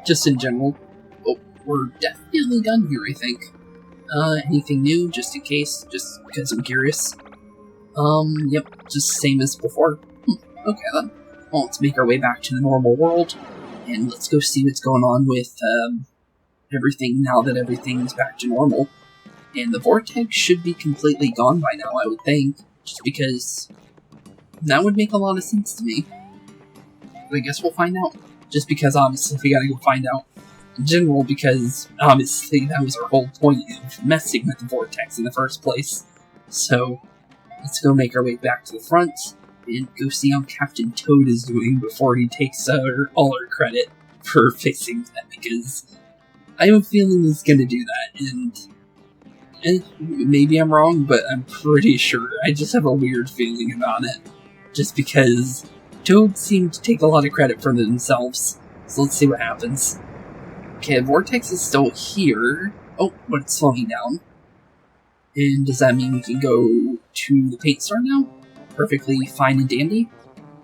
Just in general. Oh, we're definitely done here, I think. Anything new, just in case, just because I'm curious? Yep, just same as before. Okay then. Well, let's make our way back to the normal world, and let's go see what's going on with, everything now that everything's back to normal. And the vortex should be completely gone by now, I would think, just because that would make a lot of sense to me. But I guess we'll find out. Just because, obviously, we gotta go find out. In general, because, obviously, that was our whole point of messing with the vortex in the first place. So, let's go make our way back to the front, and go see how Captain Toad is doing before he takes all our credit for fixing that, because I have a feeling he's gonna do that, and maybe I'm wrong, but I'm pretty sure. I just have a weird feeling about it, just because Toad seemed to take a lot of credit for themselves, so let's see what happens. Okay, Vortex is still here. Oh, but it's slowing down. And does that mean we can go to the paint store now? Perfectly fine and dandy?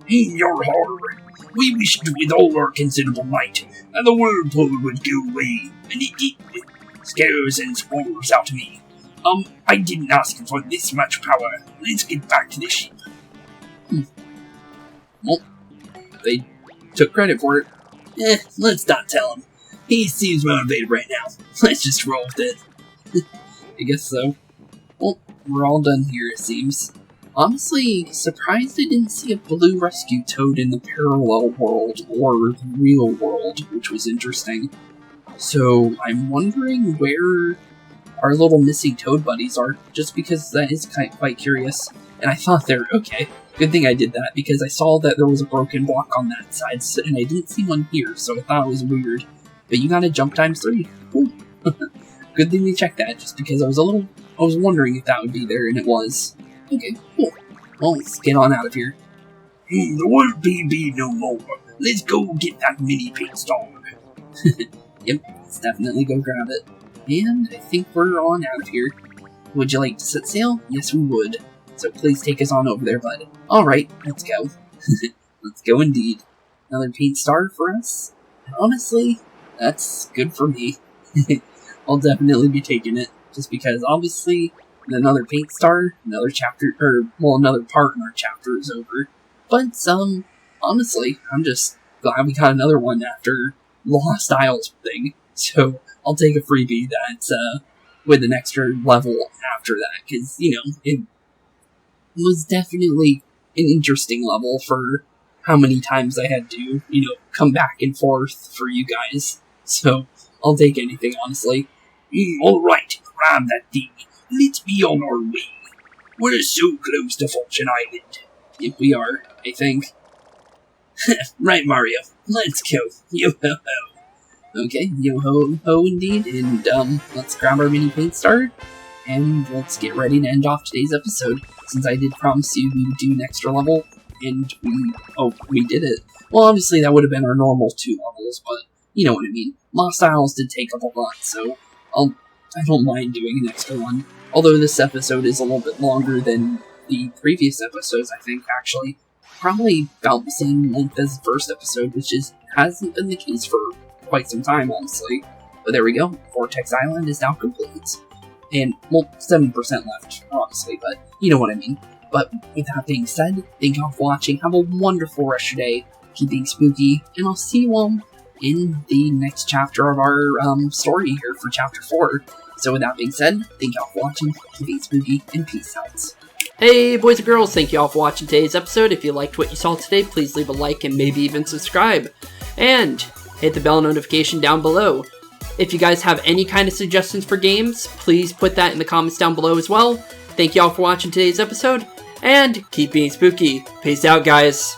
In your horror, we wished with all our considerable might that the whirlpool would go away, and it scares and spoils out of me. I didn't ask for this much power. Let's get back to the ship. Well, they took credit for it. Let's not tell him. He seems motivated right now. Let's just roll with it. I guess so. Well, we're all done here, it seems. Honestly, surprised I didn't see a blue rescue toad in the parallel world or the real world, which was interesting. So, I'm wondering where our little missing toad buddies are, just because that is quite curious. And I thought they were okay. Good thing I did that, because I saw that there was a broken block on that side, and I didn't see one here, so I thought it was weird. But you got a jump ×3. Cool. Good thing we checked that, just because I was wondering if that would be there, and it was. Okay, cool. Well, let's get on out of here. There won't be no more. Let's go get that mini paint star. Yep, let's definitely go grab it. And I think we're on out of here. Would you like to set sail? Yes, we would. So please take us on over there, bud. Alright, let's go. Let's go indeed. Another paint star for us? Honestly, that's good for me. I'll definitely be taking it. Just because, obviously, another paint star, another chapter, another part in our chapter is over. But, honestly, I'm just glad we got another one after Lost Isles thing. So, I'll take a freebie that's, with an extra level after that, because, you know, it was definitely an interesting level for how many times I had to, you know, come back and forth for you guys. So, I'll take anything, honestly. Alright, grab that thing. Let's be on our way. We're so close to Fortune Island. Yep, we are, I think. Right, Mario. Let's go. Yo-ho-ho. Okay, yo-ho indeed, and let's grab our mini paint start, and let's get ready to end off today's episode, since I did promise you we would do an extra level, and we did it. Well, obviously that would have been our normal 2 levels, but you know what I mean. Lost Isles did take up a lot, so I don't mind doing an extra one. Although this episode is a little bit longer than the previous episodes, I think, actually. Probably about the same length as the first episode, which hasn't been the case for quite some time, honestly. But there we go. Vortex Island is now complete. And, well, 7% left, obviously, but you know what I mean. But with that being said, thank you all for watching. Have a wonderful rest of your day. Keep being spooky, and I'll see you all in the next chapter of our story here for Chapter 4. So with that being said, thank you all for watching. Keep being spooky, and peace out. Hey boys and girls, thank you all for watching today's episode. If you liked what you saw today, please leave a like and maybe even subscribe. And hit the bell notification down below. If you guys have any kind of suggestions for games, please put that in the comments down below as well. Thank you all for watching today's episode, and keep being spooky. Peace out, guys.